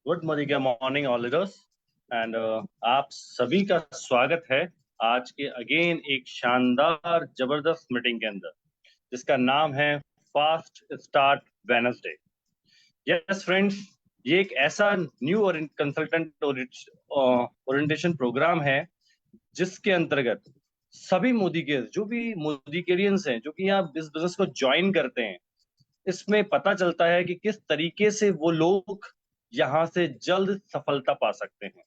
Good morning all leaders and आप सभी का स्वागत है आज के अगेन एक शानदार जबरदस्त मीटिंग के अंदर जिसका नाम है fast start Wednesday. Yes friends, ये एक ऐसा न्यू कंसल्टेंट ओरिएंटेशन प्रोग्राम है जिसके अंतर्गत सभी जो भी मोदिकेरियंस हैं जो कि यहाँ इस बिजनेस को ज्वाइन करते हैं, इसमें पता चलता है कि किस तरीके से वो लोग यहां से जल्द सफलता पा सकते हैं।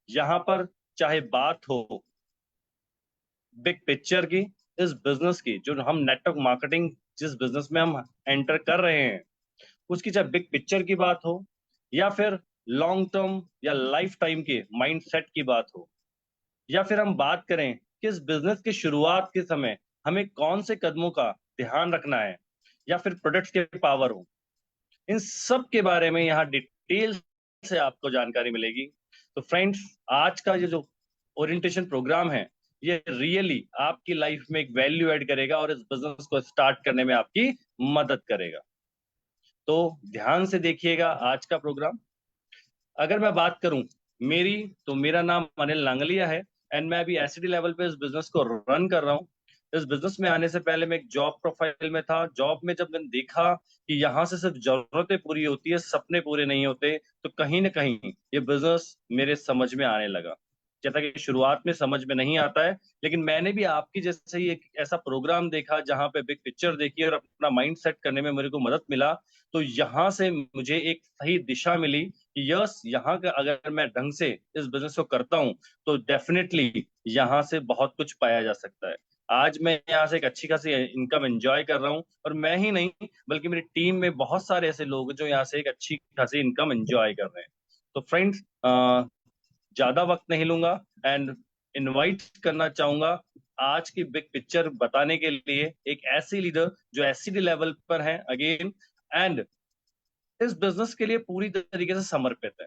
यहां पर चाहे बात हो बिग पिक्चर की, इस बिजनेस की, जो हम नेटवर्क मार्केटिंग जिस बिजनेस में हम एंटर कर रहे हैं उसकी चाहे बिग पिक्चर की बात हो, या फिर लॉन्ग टर्म या लाइफ टाइम के माइंडसेट की बात हो, या फिर हम बात करें कि इस बिजनेस की शुरुआत के समय हमें कौन से कदमों का ध्यान रखना है, या फिर प्रोडक्ट्स के पावर हो, इन सब के बारे में यहाँ डिटेल से आपको जानकारी मिलेगी। तो फ्रेंड्स, आज का ये जो ओरिएंटेशन प्रोग्राम है ये रियली आपकी लाइफ में एक वैल्यू ऐड करेगा और इस बिजनेस को स्टार्ट करने में आपकी मदद करेगा। तो ध्यान से देखिएगा आज का प्रोग्राम। अगर मैं बात करूं मेरी, तो मेरा नाम अनिल नांगलिया है एंड मैं अभी एसडी लेवल पे इस बिजनेस को रन कर रहा हूं। इस बिजनेस में आने से पहले मैं एक जॉब प्रोफाइल में था। जॉब में जब मैंने देखा कि यहाँ से सिर्फ जरूरतें पूरी होती है, सपने पूरे नहीं होते, तो कहीं ना कहीं ये बिजनेस मेरे समझ में आने लगा। जैसा कि शुरुआत में समझ में नहीं आता है, लेकिन मैंने भी आपकी जैसे ही एक ऐसा प्रोग्राम देखा जहां पे बिग पिक्चर देखी और अपना माइंड सेट करने में मेरे को मदद मिला। तो यहाँ से मुझे एक सही दिशा मिली कि यस, यहाँ का अगर मैं ढंग से इस बिजनेस को करता हूँ तो डेफिनेटली यहाँ से बहुत कुछ पाया जा सकता है। आज मैं यहाँ से एक अच्छी खासी इनकम एंजॉय कर रहा हूँ, और मैं ही नहीं बल्कि मेरी टीम में बहुत सारे ऐसे लोग हैं जो यहाँ से एक अच्छी खासी इनकम एंजॉय कर रहे हैं। तो फ्रेंड्स, ज्यादा वक्त नहीं लूंगा एंड इनवाइट करना चाहूंगा आज की बिग पिक्चर बताने के लिए एक ऐसी लीडर जो एससीडी लेवल पर है अगेन, एंड इस बिजनेस के लिए पूरी तरीके से समर्पित है,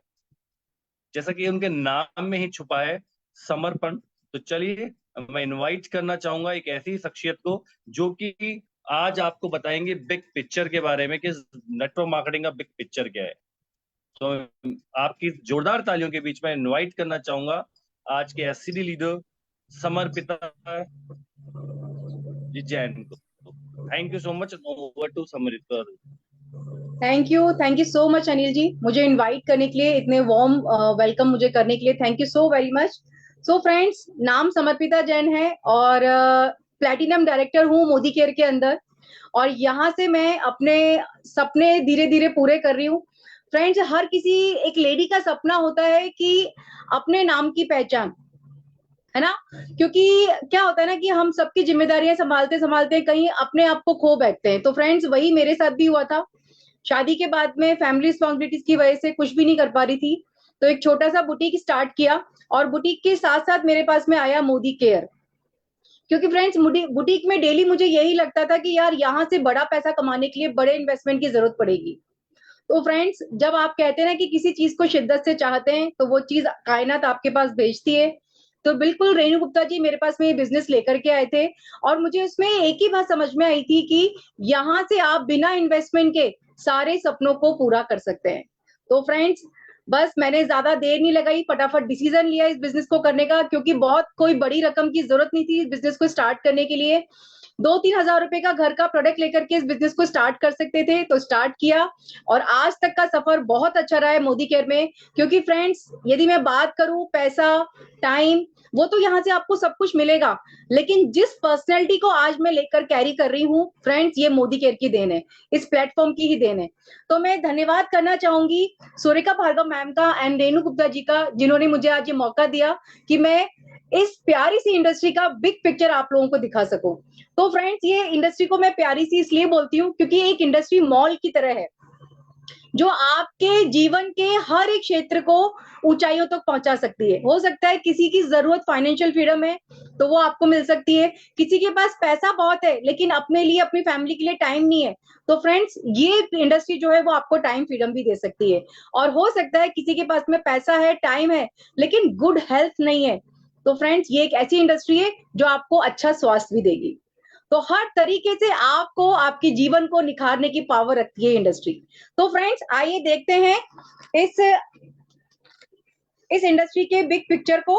जैसा कि उनके नाम में ही छुपा है, समर्पण। तो चलिए, मैं इनवाइट करना चाहूंगा एक ऐसी शख्सियत को जो कि आज आपको बताएंगे बिग पिक्चर के बारे में कि नेटवर्क मार्केटिंग का बिग पिक्चर क्या है। तो आपकी जोरदार तालियों के बीच में इनवाइट करना चाहूंगा आज के एससीडी लीडर समर्पिता जी जैन को। Thank you so much. Over to Samarpita. Thank you so much Anil ji, मुझे इनवाइट करने के लिए, इतने वार्म वेलकम मुझे करने के लिए thank you so very much. So friends, नाम समर्पिता जैन है और प्लैटिनम डायरेक्टर हूँ मोदी केयर के अंदर, और यहाँ से मैं अपने सपने धीरे धीरे पूरे कर रही हूँ। फ्रेंड्स, हर किसी एक लेडी का सपना होता है कि अपने नाम की पहचान, है ना, क्योंकि क्या होता है ना कि हम सबकी जिम्मेदारियां संभालते संभालते कहीं अपने आप को खो बैठते हैं। तो फ्रेंड्स, वही मेरे साथ भी हुआ था। शादी के बाद में फैमिली रिस्पॉन्सिबिलिटीज की वजह से कुछ भी नहीं कर पा रही थी, तो एक छोटा सा बुटीक स्टार्ट किया, और बुटीक के साथ साथ मेरे पास में आया मोदी केयर। क्योंकि फ्रेंड्स, बुटीक में डेली मुझे यही लगता था कि यार यहाँ से बड़ा पैसा कमाने के लिए बड़े इन्वेस्टमेंट की जरूरत पड़ेगी। तो फ्रेंड्स, जब आप कहते हैं ना कि किसी चीज को शिद्दत से चाहते हैं तो वो चीज कायनात आपके पास भेजती है। तो बिल्कुल रेणु गुप्ता जी मेरे पास में ये बिजनेस लेकर के आए थे, और मुझे उसमें एक ही बात समझ में आई थी कि यहाँ से आप बिना इन्वेस्टमेंट के सारे सपनों को पूरा कर सकते हैं। तो फ्रेंड्स, बस मैंने ज्यादा देर नहीं लगाई, फटाफट डिसीजन लिया इस बिजनेस को करने का, क्योंकि बहुत कोई बड़ी रकम की जरूरत नहीं थी इस बिजनेस को स्टार्ट करने के लिए। 2-3 हजार रुपए का घर का प्रोडक्ट लेकर के इस बिजनेस को स्टार्ट कर सकते थे, तो स्टार्ट किया, और आज तक का सफर बहुत अच्छा रहा है मोदी केयर में। क्योंकि फ्रेंड्स, यदि मैं बात करूं पैसा, टाइम, वो तो यहाँ से आपको सब कुछ मिलेगा, लेकिन जिस पर्सनैलिटी को आज मैं लेकर कैरी कर रही हूँ फ्रेंड्स, ये मोदी केयर की देन है, इस प्लेटफॉर्म की ही देन है। तो मैं धन्यवाद करना चाहूंगी सूरिका भार्गव मैम का एंड रेणु गुप्ता जी का, जिन्होंने मुझे आज ये मौका दिया कि मैं इस प्यारी सी इंडस्ट्री का बिग पिक्चर आप लोगों को दिखा सकूं। तो फ्रेंड्स, ये इंडस्ट्री को मैं प्यारी सी इसलिए बोलती हूँ क्योंकि एक इंडस्ट्री मॉल की तरह है, जो आपके जीवन के हर एक क्षेत्र को ऊंचाइयों तक पहुंचा सकती है। हो सकता है किसी की जरूरत फाइनेंशियल फ्रीडम है तो वो आपको मिल सकती है, किसी के पास पैसा बहुत है लेकिन अपने लिए, अपनी फैमिली के लिए टाइम नहीं है, तो फ्रेंड्स ये इंडस्ट्री जो है वो आपको टाइम फ्रीडम भी दे सकती है। और हो सकता है किसी के पास में पैसा है, टाइम है, लेकिन गुड हेल्थ नहीं है, तो फ्रेंड्स ये एक ऐसी इंडस्ट्री है जो आपको अच्छा स्वास्थ्य भी देगी। तो तो हर तरीके से आपको आपके जीवन को निखारने की पावर रखती है इंडस्ट्री। तो फ्रेंड्स आइए देखते हैं इस इंडस्ट्री के बिग पिक्चर को।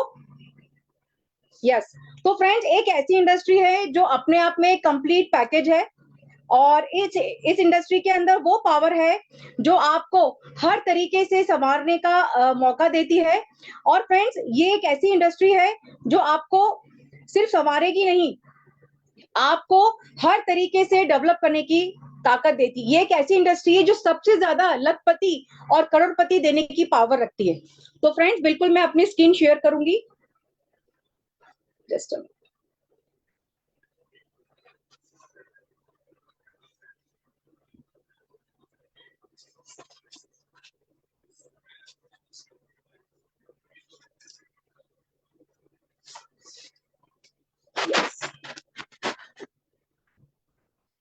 यस, तो फ्रेंड्स एक ऐसी इंडस्ट्री है जो अपने आप में कंप्लीट पैकेज है, और इस इंडस्ट्री के अंदर वो पावर है जो आपको हर तरीके से संवारने का मौका देती है। और फ्रेंड्स ये एक ऐसी इंडस्ट्री है जो आपको सिर्फ संवारेगी नहीं, आपको हर तरीके से डेवलप करने की ताकत देती है। ये एक ऐसी इंडस्ट्री है जो सबसे ज्यादा लखपति और करोड़पति देने की पावर रखती है। तो फ्रेंड्स बिल्कुल मैं अपनी स्क्रीन शेयर करूंगी, just a minute.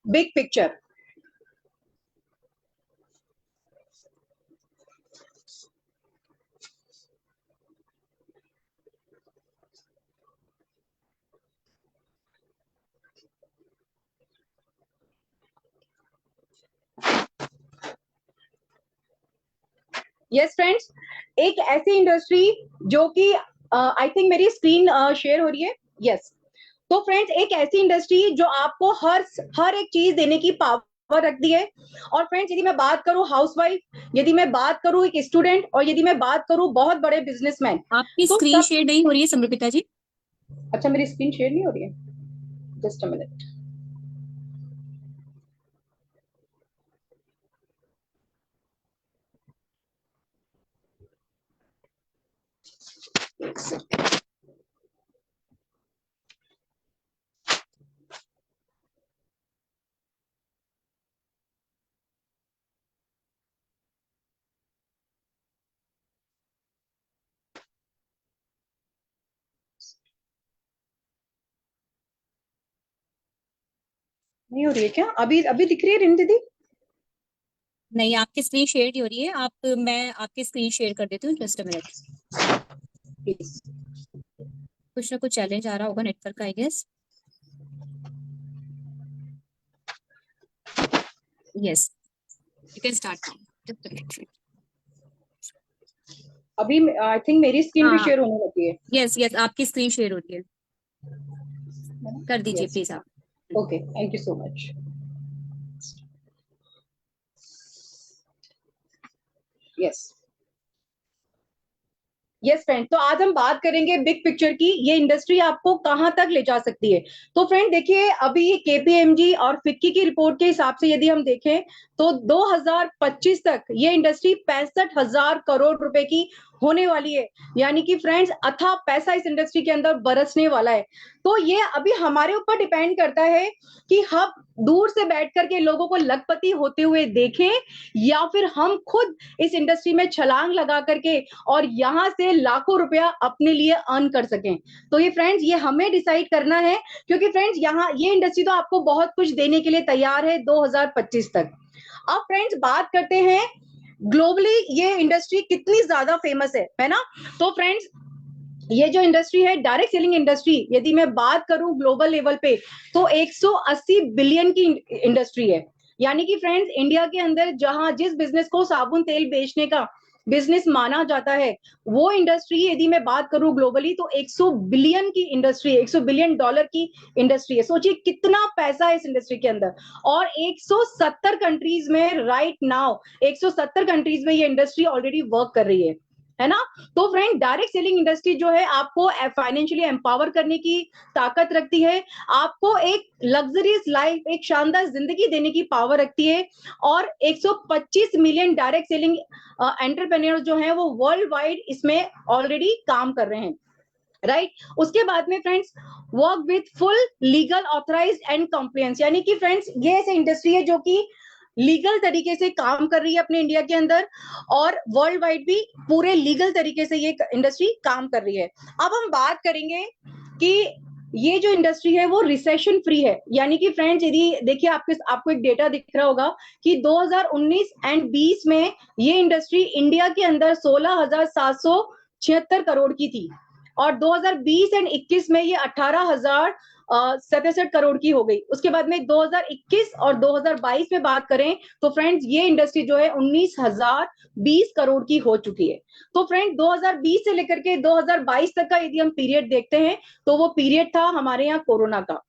Big picture. Yes friends, एक ऐसी इंडस्ट्री जो कि आई थिंक मेरी स्क्रीन शेयर हो रही है। यस, तो फ्रेंड्स एक ऐसी इंडस्ट्री जो आपको हर एक चीज देने की पावर रखती है। और फ्रेंड्स यदि मैं बात करूं हाउसवाइफ, यदि मैं बात करूं एक स्टूडेंट, और यदि मैं बात करूं बहुत बड़े बिजनेसमैन, आपकी तो स्क्रीन शेयर नहीं हो रही है समर्पिता जी। अच्छा, मेरी स्क्रीन शेयर नहीं हो रही है, जस्ट अ मिनट। नहीं हो रही है क्या? अभी अभी दिख रही है रिंग दीदी? नहीं, आपकी स्क्रीन शेयर नहीं हो रही है। मैं आपकी स्क्रीन शेयर कर देती हूँ, जस्ट अ मिनट। प्लीज। कुछ ना कुछ चैलेंज आ रहा होगा नेटवर्क का, I guess. Yes, you can start now, just a minute. अभी आई थिंक मेरी स्क्रीन भी हाँ। शेयर होने लगी है। यस यस, आपकी स्क्रीन शेयर हो रही है, कर दीजिए प्लीज आप। Okay, thank you so much. Yes yes friend, तो आज हम बात करेंगे बिग पिक्चर की, ये इंडस्ट्री आपको कहां तक ले जा सकती है। तो फ्रेंड देखिए, अभी केपीएमजी और फिक्की की रिपोर्ट के हिसाब से यदि हम देखें तो 2025 तक ये इंडस्ट्री 65,000 करोड़ रुपए की होने वाली है। यानी कि फ्रेंड्स अथाह पैसा इस इंडस्ट्री के अंदर बरसने वाला है। तो ये अभी हमारे ऊपर डिपेंड करता है कि हम दूर से बैठ करके लोगों को लखपति होते हुए देखें, या फिर हम खुद इस इंडस्ट्री में छलांग लगा करके और यहाँ से लाखों रुपया अपने लिए अर्न कर सकें। तो ये फ्रेंड्स ये हमें डिसाइड करना है, क्योंकि फ्रेंड्स यहाँ ये इंडस्ट्री तो आपको बहुत कुछ देने के लिए तैयार है 2025 तक। अब फ्रेंड्स बात करते हैं ग्लोबली ये इंडस्ट्री कितनी ज्यादा फेमस है ना। तो फ्रेंड्स ये जो इंडस्ट्री है डायरेक्ट सेलिंग इंडस्ट्री, यदि मैं बात करूं ग्लोबल लेवल पे, तो 180 बिलियन की इंडस्ट्री है। यानी कि फ्रेंड्स इंडिया के अंदर जहां जिस बिजनेस को साबुन तेल बेचने का बिजनेस माना जाता है, वो इंडस्ट्री यदि मैं बात करूं ग्लोबली तो 100 बिलियन की इंडस्ट्री है, 100 बिलियन डॉलर की इंडस्ट्री है। सोचिए कितना पैसा है इस इंडस्ट्री के अंदर। और 170 कंट्रीज में राइट नाउ 170 कंट्रीज में ये इंडस्ट्री ऑलरेडी वर्क कर रही है ना। तो फ्रेंड डायरेक्ट सेलिंग इंडस्ट्री जो है आपको फाइनेंशियली एम्पावर करने की ताकत रखती है, आपको एक लग्जरियस लाइफ, एक शानदार जिंदगी देने की पावर रखती है। और 125 मिलियन डायरेक्ट सेलिंग एंटरप्रेन्योर जो हैं वो वर्ल्ड वाइड इसमें ऑलरेडी काम कर रहे हैं, राइट। उसके बाद में friends work with full legal authorised and compliance, यानी कि फ्रेंड्स ये ऐसी इंडस्ट्री है जो कि लीगल तरीके से काम कर रही है अपने इंडिया के अंदर, और वर्ल्ड वाइड भी पूरे लीगल तरीके से ये इंडस्ट्री काम कर रही है। अब हम बात करेंगे कि ये जो इंडस्ट्री है वो रिसेशन फ्री है। यानी कि फ्रेंड्स यदि देखिए आपको एक डेटा दिख रहा होगा कि 2019 एंड 20 में ये इंडस्ट्री इंडिया के अंदर 16,776 करोड़ की थी, और 2020 एंड 21 में ये 18,000 67 करोड़ की हो गई। उसके बाद में 2021 और 2022 में बात करें तो फ्रेंड्स ये इंडस्ट्री जो है 19,020 करोड़ की हो चुकी है। तो फ्रेंड 2020 से लेकर के 2022 तक का यदि हम पीरियड देखते हैं तो वो पीरियड था हमारे यहाँ कोरोना का।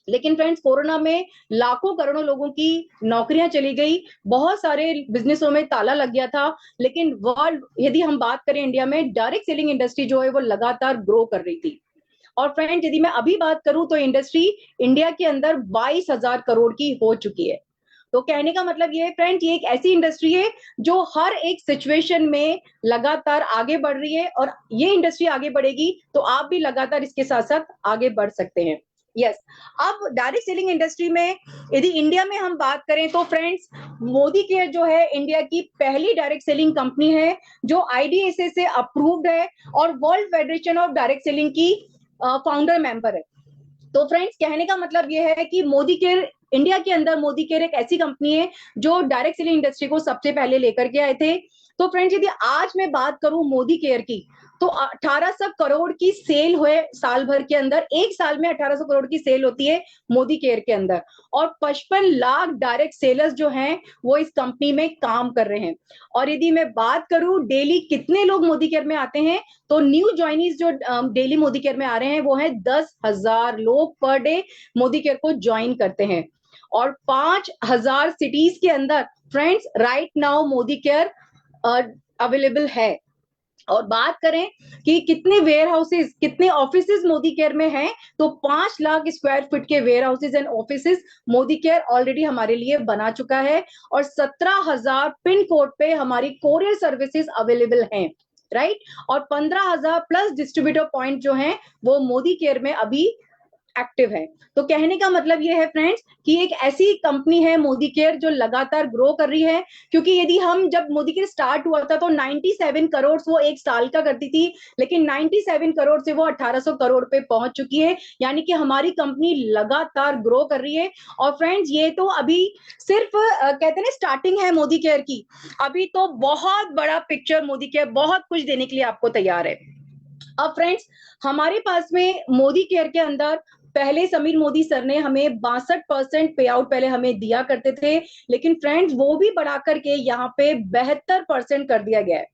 लेकिन फ्रेंड्स कोरोना में लाखों करोड़ों लोगों की नौकरियां चली गई, बहुत सारे बिजनेसों में ताला लग गया था। लेकिन वर्ल्ड यदि हम बात करें इंडिया में डायरेक्ट सेलिंग इंडस्ट्री जो है वो लगातार ग्रो कर रही थी। और फ्रेंड यदि मैं अभी बात करूं तो इंडस्ट्री इंडिया के अंदर 22,000 करोड़ की हो चुकी है। तो कहने का मतलब ये है फ्रेंड, ये एक ऐसी इंडस्ट्री है जो हर एक सिचुएशन में लगातार आगे बढ़ रही है, और ये इंडस्ट्री आगे बढ़ेगी तो आप भी लगातार इसके साथ साथ आगे बढ़ सकते हैं। यस, अब डायरेक्ट सेलिंग इंडस्ट्री में यदि इंडिया में हम बात करें तो फ्रेंड्स मोदी केयर जो है इंडिया की पहली डायरेक्ट सेलिंग कंपनी है जो IDSA से अप्रूव्ड है और world federation of direct selling की फाउंडर मेंबर है। तो फ्रेंड्स कहने का मतलब ये है कि मोदी केयर इंडिया के अंदर मोदी केयर एक ऐसी कंपनी है जो डायरेक्ट सेलिंग इंडस्ट्री को सबसे पहले लेकर के आए थे। तो फ्रेंड्स यदि आज मैं बात करूं मोदी केयर की तो 1800 करोड़ की सेल हुए साल भर के अंदर, एक साल में 1800 करोड़ की सेल होती है मोदी केयर के अंदर, और 55 लाख डायरेक्ट सेलर्स जो हैं वो इस कंपनी में काम कर रहे हैं। और यदि मैं बात करूं डेली कितने लोग मोदी केयर में आते हैं तो न्यू ज्वाइनीज जो डेली मोदी केयर में आ रहे हैं वो है 10,000 लोग पर डे मोदी केयर को ज्वाइन करते हैं। और 5,000 सिटीज के अंदर friends right now Modi care available है। और बात करें कि कितने वेयर हाउसेज कितने ऑफिसेज मोदी केयर में हैं तो 5 लाख स्क्वायर फीट के warehouses and offices Modi care already हमारे लिए बना चुका है, और 17,000 पिन कोड पे हमारी कोरियर सर्विसेज अवेलेबल हैं, राइट। और 15,000 प्लस डिस्ट्रीब्यूटर पॉइंट जो हैं वो मोदी केयर में अभी एक्टिव है। तो कहने का मतलब ये है फ्रेंड्स कि एक ऐसी कंपनी है मोदी केयर जो लगातार ग्रो कर रही है, क्योंकि यदि हम जब मोदी केयर स्टार्ट हुआ था तो 97 करोड़ वो एक साल का करती थी, लेकिन 97 करोड़ से वो 1800 करोड़ पे पहुंच चुकी है, यानी कि हमारी कंपनी लगातार ग्रो कर रही है। और फ्रेंड्स ये तो अभी सिर्फ कहते हैं ना स्टार्टिंग है मोदी केयर की, अभी तो बहुत बड़ा पिक्चर मोदी केयर बहुत कुछ देने के लिए आपको तैयार है। अब फ्रेंड्स हमारे पास में मोदी केयर के अंदर पहले समीर मोदी सर ने हमें 62% पे आउट पहले हमें दिया करते थे, लेकिन फ्रेंड्स वो भी बढ़ा करके यहाँ पे 72% कर दिया गया है।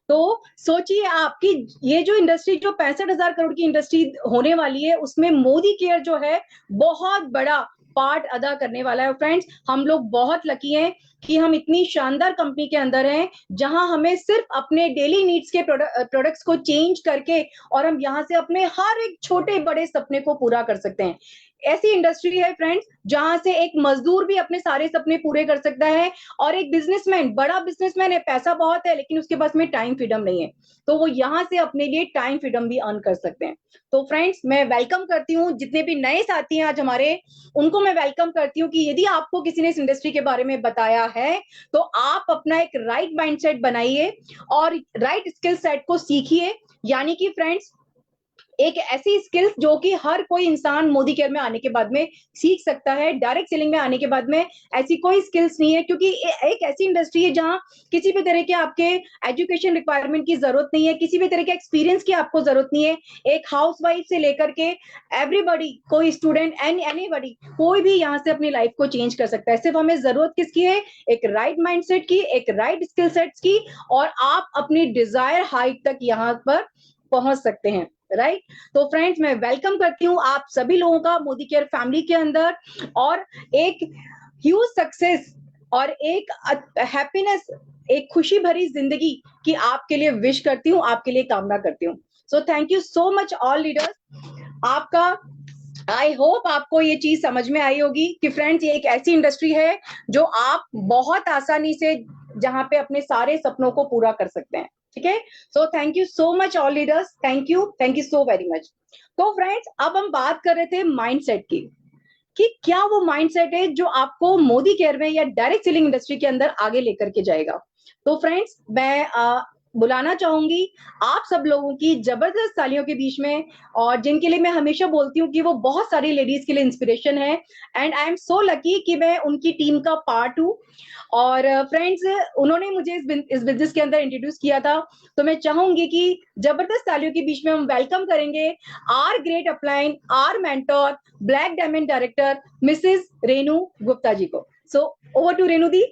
तो सोचिए आपकी ये जो इंडस्ट्री जो 65,000 करोड़ की इंडस्ट्री होने वाली है उसमें मोदी केयर जो है बहुत बड़ा पार्ट अदा करने वाला है। फ्रेंड्स हम लोग बहुत लकी हैं कि हम इतनी शानदार कंपनी के अंदर हैं जहां हमें सिर्फ अपने डेली नीड्स के प्रोडक्ट्स को चेंज करके और हम यहां से अपने हर एक छोटे बड़े सपने को पूरा कर सकते हैं। ऐसी इंडस्ट्री है फ्रेंड्स जहां से एक मजदूर भी अपने सारे सपने पूरे कर सकता है, और एक बिजनेसमैन बड़ा बिजनेसमैन है, पैसा बहुत है लेकिन उसके पास में टाइम फ्रीडम नहीं है, तो वो यहां से अपने लिए टाइम फ्रीडम भी अर्न कर सकते हैं। तो फ्रेंड्स मैं वेलकम करती हूँ जितने भी नए साथी हैं आज हमारे, उनको मैं वेलकम करती हूँ कि यदि आपको किसी ने इस इंडस्ट्री के बारे में बताया है तो आप अपना एक राइट माइंडसेट बनाइए और राइट स्किल सेट को सीखिए। यानी कि फ्रेंड्स एक ऐसी स्किल्स जो कि हर कोई इंसान मोदी केयर में आने के बाद में सीख सकता है। डायरेक्ट सेलिंग में आने के बाद में ऐसी कोई स्किल्स नहीं है, क्योंकि एक ऐसी इंडस्ट्री है जहां किसी भी तरह के आपके एजुकेशन रिक्वायरमेंट की जरूरत नहीं है, किसी भी तरह के एक्सपीरियंस की आपको जरूरत नहीं है। एक हाउसवाइफ से लेकर के एवरीबॉडी, कोई स्टूडेंट एंड एनीबॉडी, कोई भी यहाँ से अपनी लाइफ को चेंज कर सकता है। सिर्फ हमें जरूरत किसकी है? एक राइट माइंडसेट की, एक राइट स्किल सेट्स की, और आप अपनी डिजायर हाइट तक यहाँ पर पहुंच सकते हैं, राइट। तो फ्रेंड्स मैं वेलकम करती हूँ आप सभी लोगों का मोदी केयर फैमिली के अंदर, और एक ह्यूज सक्सेस और एक हैप्पीनेस, एक खुशी भरी जिंदगी की आपके लिए विश करती हूँ, आपके लिए कामना करती हूँ। सो thank you so much all leaders. आपका आई होप आपको ये चीज समझ में आई होगी कि फ्रेंड्स ये एक ऐसी इंडस्ट्री है जो आप बहुत आसानी से जहां पे अपने सारे सपनों को पूरा कर सकते हैं, ठीक है। So thank you so much all leaders, thank you so very much. तो फ्रेंड्स अब हम बात कर रहे थे माइंडसेट की कि क्या वो माइंडसेट है जो आपको मोदी केयर में या डायरेक्ट सेलिंग इंडस्ट्री के अंदर आगे लेकर के जाएगा। तो फ्रेंड्स मैं बुलाना चाहूंगी आप सब लोगों की जबरदस्त तालियों के बीच में, और जिनके लिए मैं हमेशा बोलती हूँ कि वो बहुत सारी लेडीज के लिए इंस्पिरेशन है, and I am so lucky कि मैं उनकी टीम का पार्ट हूँ। और फ्रेंड्स, उन्होंने मुझे इस बिजनेस के अंदर इंट्रोड्यूस किया था, तो मैं चाहूंगी कि जबरदस्त तालियों के बीच में हम वेलकम करेंगे our great upline, our mentor, black diamond director Mrs Renu Gupta ji को। So over to Renu di,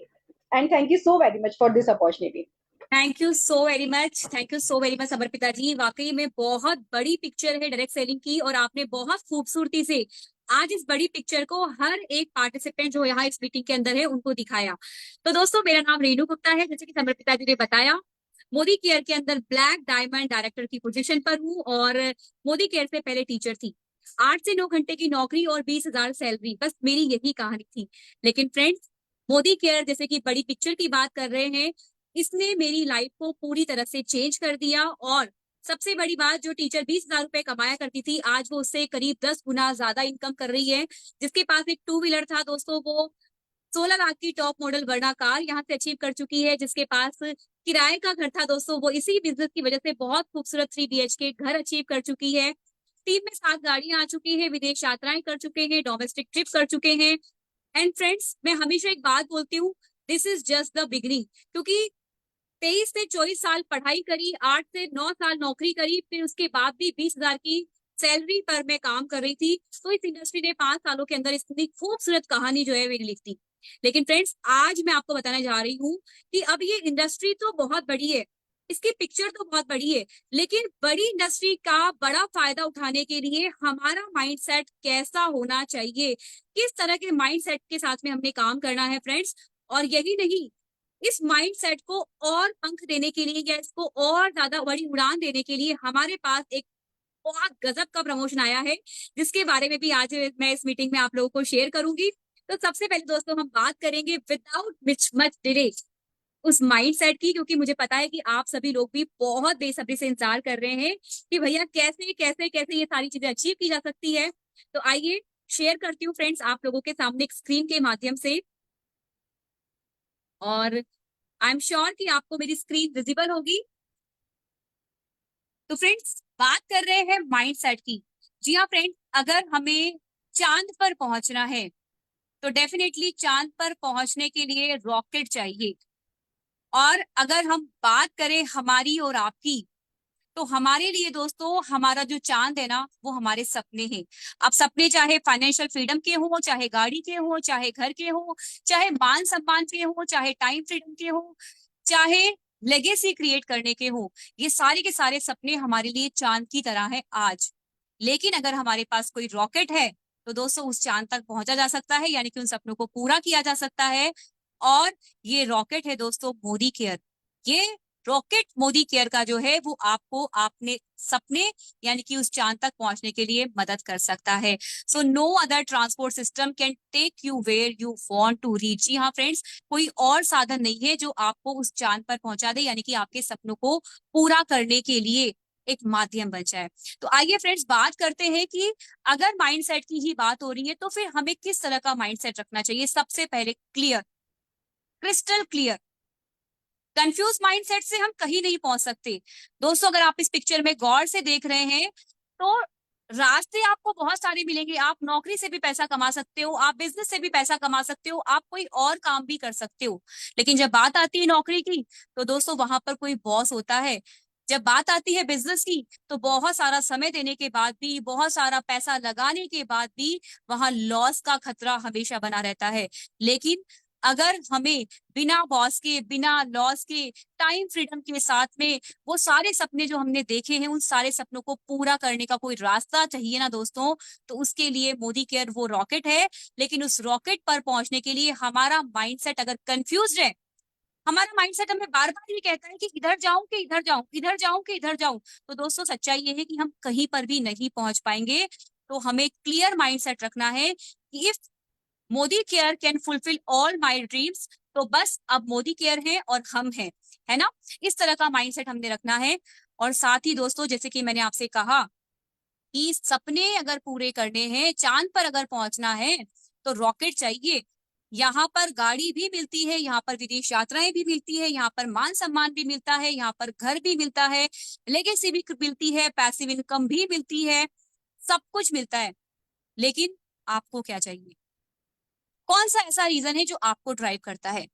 and thank you so very much for this opportunity. Thank you so very much, thank you so very much Samarpita ji. वाकई में बहुत बड़ी picture है direct selling की, और आपने बहुत खूबसूरती से आज इस बड़ी पिक्चर को हर एक पार्टिसिपेंट जो यहाँ इस मीटिंग के अंदर है उनको दिखाया। तो दोस्तों, मेरा नाम रेनू गुप्ता है, जैसे कि समर्पिता जी ने बताया। मोदी केयर के अंदर ब्लैक डायमंड डायरेक्टर की पोजीशन पर हूँ, और मोदी केयर से पहले टीचर थी। 8 से 9 घंटे की नौकरी और 20,000 सैलरी, बस मेरी यही कहानी थी। लेकिन फ्रेंड्स, मोदी केयर जैसे कि बड़ी पिक्चर की बात कर रहे हैं, इसने मेरी लाइफ को पूरी तरह से चेंज कर दिया। और सबसे बड़ी बात, जो टीचर 20,000 रुपए कमाया करती थी, आज वो उससे करीब 10 गुना ज्यादा इनकम कर रही है। जिसके पास एक 2 व्हीलर था दोस्तों, वो 16 लाख की टॉप मॉडल वर्ना कार यहाँ से अचीव कर चुकी है। जिसके पास किराए का घर था दोस्तों, वो इसी बिजनेस की वजह से बहुत खूबसूरत 3 BHK घर अचीव कर चुकी है। टीम में 7 गाड़ियां आ चुकी है, विदेश यात्राएं कर चुके हैं, डोमेस्टिक ट्रिप कर चुके हैं। एंड फ्रेंड्स, मैं हमेशा एक बात बोलती हूँ, this is just the beginning. क्योंकि 23 से 24 साल पढ़ाई करी, 8 से 9 साल नौकरी करी, फिर उसके बाद भी 20,000 की सैलरी पर मैं काम कर रही थी। तो इस इंडस्ट्री ने 5 सालों के अंदर इतनी खूबसूरत कहानी जो है मेरी लिख दी। लेकिन फ्रेंड्स, आज मैं आपको बताने जा रही हूँ कि अब ये इंडस्ट्री तो बहुत बड़ी है, इसकी पिक्चर तो बहुत बड़ी है, लेकिन बड़ी इंडस्ट्री का बड़ा फायदा उठाने के लिए हमारा माइंडसेट कैसा होना चाहिए, किस तरह के माइंडसेट के साथ में हमने काम करना है फ्रेंड्स। और यही नहीं, इस माइंडसेट को और पंख देने के लिए या इसको और ज्यादा बड़ी उड़ान देने के लिए हमारे पास एक बहुत गजब का प्रमोशन आया है, जिसके बारे में भी आज मैं इस मीटिंग में आप लोगों को शेयर करूंगी। तो सबसे पहले दोस्तों, हम बात करेंगे विदाउट मच डिले उस माइंडसेट की, क्योंकि मुझे पता है कि आप सभी लोग भी बहुत बेसब्री से इंतजार कर रहे हैं कि भैया कैसे कैसे कैसे ये सारी चीजें अचीव की जा सकती है। तो आइए शेयर करती हूँ फ्रेंड्स आप लोगों के सामने एक स्क्रीन के माध्यम से, और आई एम श्योर कि आपको मेरी स्क्रीन विजिबल होगी। तो फ्रेंड्स, बात कर रहे हैं माइंडसेट की। जी हाँ फ्रेंड्स, अगर हमें चांद पर पहुंचना है तो डेफिनेटली चांद पर पहुंचने के लिए रॉकेट चाहिए। और अगर हम बात करें हमारी और आपकी, तो हमारे लिए दोस्तों हमारा जो चांद है ना, वो हमारे सपने हैं। अब सपने चाहे फाइनेंशियल फ्रीडम के हो, चाहे गाड़ी के हो, चाहे घर के हो, चाहे मान सम्मान के हो, चाहे टाइम फ्रीडम के हो, चाहे लेगेसी क्रिएट करने के हो, ये सारे के सारे सपने हमारे लिए चांद की तरह है आज। लेकिन अगर हमारे पास कोई रॉकेट है तो दोस्तों उस चांद तक पहुंचा जा सकता है, यानी कि उन सपनों को पूरा किया जा सकता है। और ये रॉकेट है दोस्तों मोदी केयर। ये रॉकेट मोदी केयर का जो है वो आपको आपने सपने यानी कि उस चांद तक पहुंचने के लिए मदद कर सकता है। So no other transport system can take you where you want to reach. जी हाँ फ्रेंड्स, कोई और साधन नहीं है जो आपको उस चांद पर पहुंचा दे, यानी कि आपके सपनों को पूरा करने के लिए एक माध्यम बन जाए। तो आइए फ्रेंड्स, बात करते हैं कि अगर माइंडसेट की ही बात हो रही है तो फिर हमें किस तरह का माइंडसेट रखना चाहिए। सबसे पहले clear, crystal clear. Confuse mindset से हम कहीं नहीं पहुंच सकते। दोस्तों, अगर आप इस पिक्चर में गौर से देख रहे हैं तो रास्ते आपको बहुत सारे मिलेंगे। आप नौकरी से भी पैसा कमा सकते हो, आप बिजनेस से भी पैसा कमा सकते हो, आप कोई और काम भी कर सकते हो। लेकिन जब बात आती है नौकरी की, तो दोस्तों वहां पर कोई बॉस होता है। जब बात आती है बिजनेस की, तो बहुत सारा समय देने के बाद भी, बहुत सारा पैसा लगाने के बाद भी वहां लॉस का खतरा हमेशा बना रहता है। लेकिन अगर हमें बिना बॉस के, बिना लॉस के, टाइम फ्रीडम के साथ में वो सारे सपने जो हमने देखे हैं, उन सारे सपनों को पूरा करने का कोई रास्ता चाहिए ना दोस्तों, तो उसके लिए मोदी केयर वो रॉकेट है। लेकिन उस रॉकेट पर पहुंचने के लिए हमारा माइंडसेट अगर कंफ्यूज है, हमारा माइंडसेट हमें बार बार ये कहता है कि इधर जाऊं कि इधर जाऊं, इधर जाऊं कि इधर जाऊं, तो दोस्तों सच्चाई ये है कि हम कहीं पर भी नहीं पहुंच पाएंगे। तो हमें क्लियर माइंडसेट रखना है कि if Modi care can fulfil all my dreams, तो बस अब मोदी केयर है और हम हैं, है ना। इस तरह का माइंडसेट हमने रखना है। और साथ ही दोस्तों, जैसे कि मैंने आपसे कहा कि सपने अगर पूरे करने हैं, चांद पर अगर पहुंचना है, तो रॉकेट चाहिए। यहाँ पर गाड़ी भी मिलती है, यहाँ पर विदेश यात्राएं भी मिलती है, यहाँ पर मान सम्मान भी मिलता है, यहाँ पर घर भी मिलता है, लेगेसी भी मिलती है, पैसिव इनकम भी मिलती है, सब कुछ मिलता है। लेकिन आपको क्या चाहिए? कौन सा ऐसा रीजन है जो आपको ड्राइव करता है?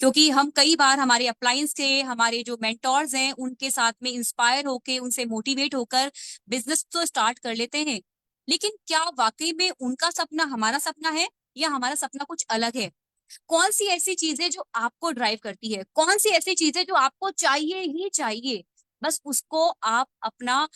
क्योंकि हम कई बार हमारे अपलायंस से, हमारे जो मेंटोर्स हैं, उनके साथ में इंस्पायर होके, उनसे मोटिवेट होकर बिजनेस तो स्टार्ट कर लेते हैं, लेकिन क्या वाकई में उनका सपना हमारा सपना है या हमारा सपना कुछ अलग है? कौन सी ऐसी चीजें जो आपको ड्राइव करती है? कौन सी ऐसी चीजें जो आपको चाहिए ही चाहिए? बस उसको आप अपना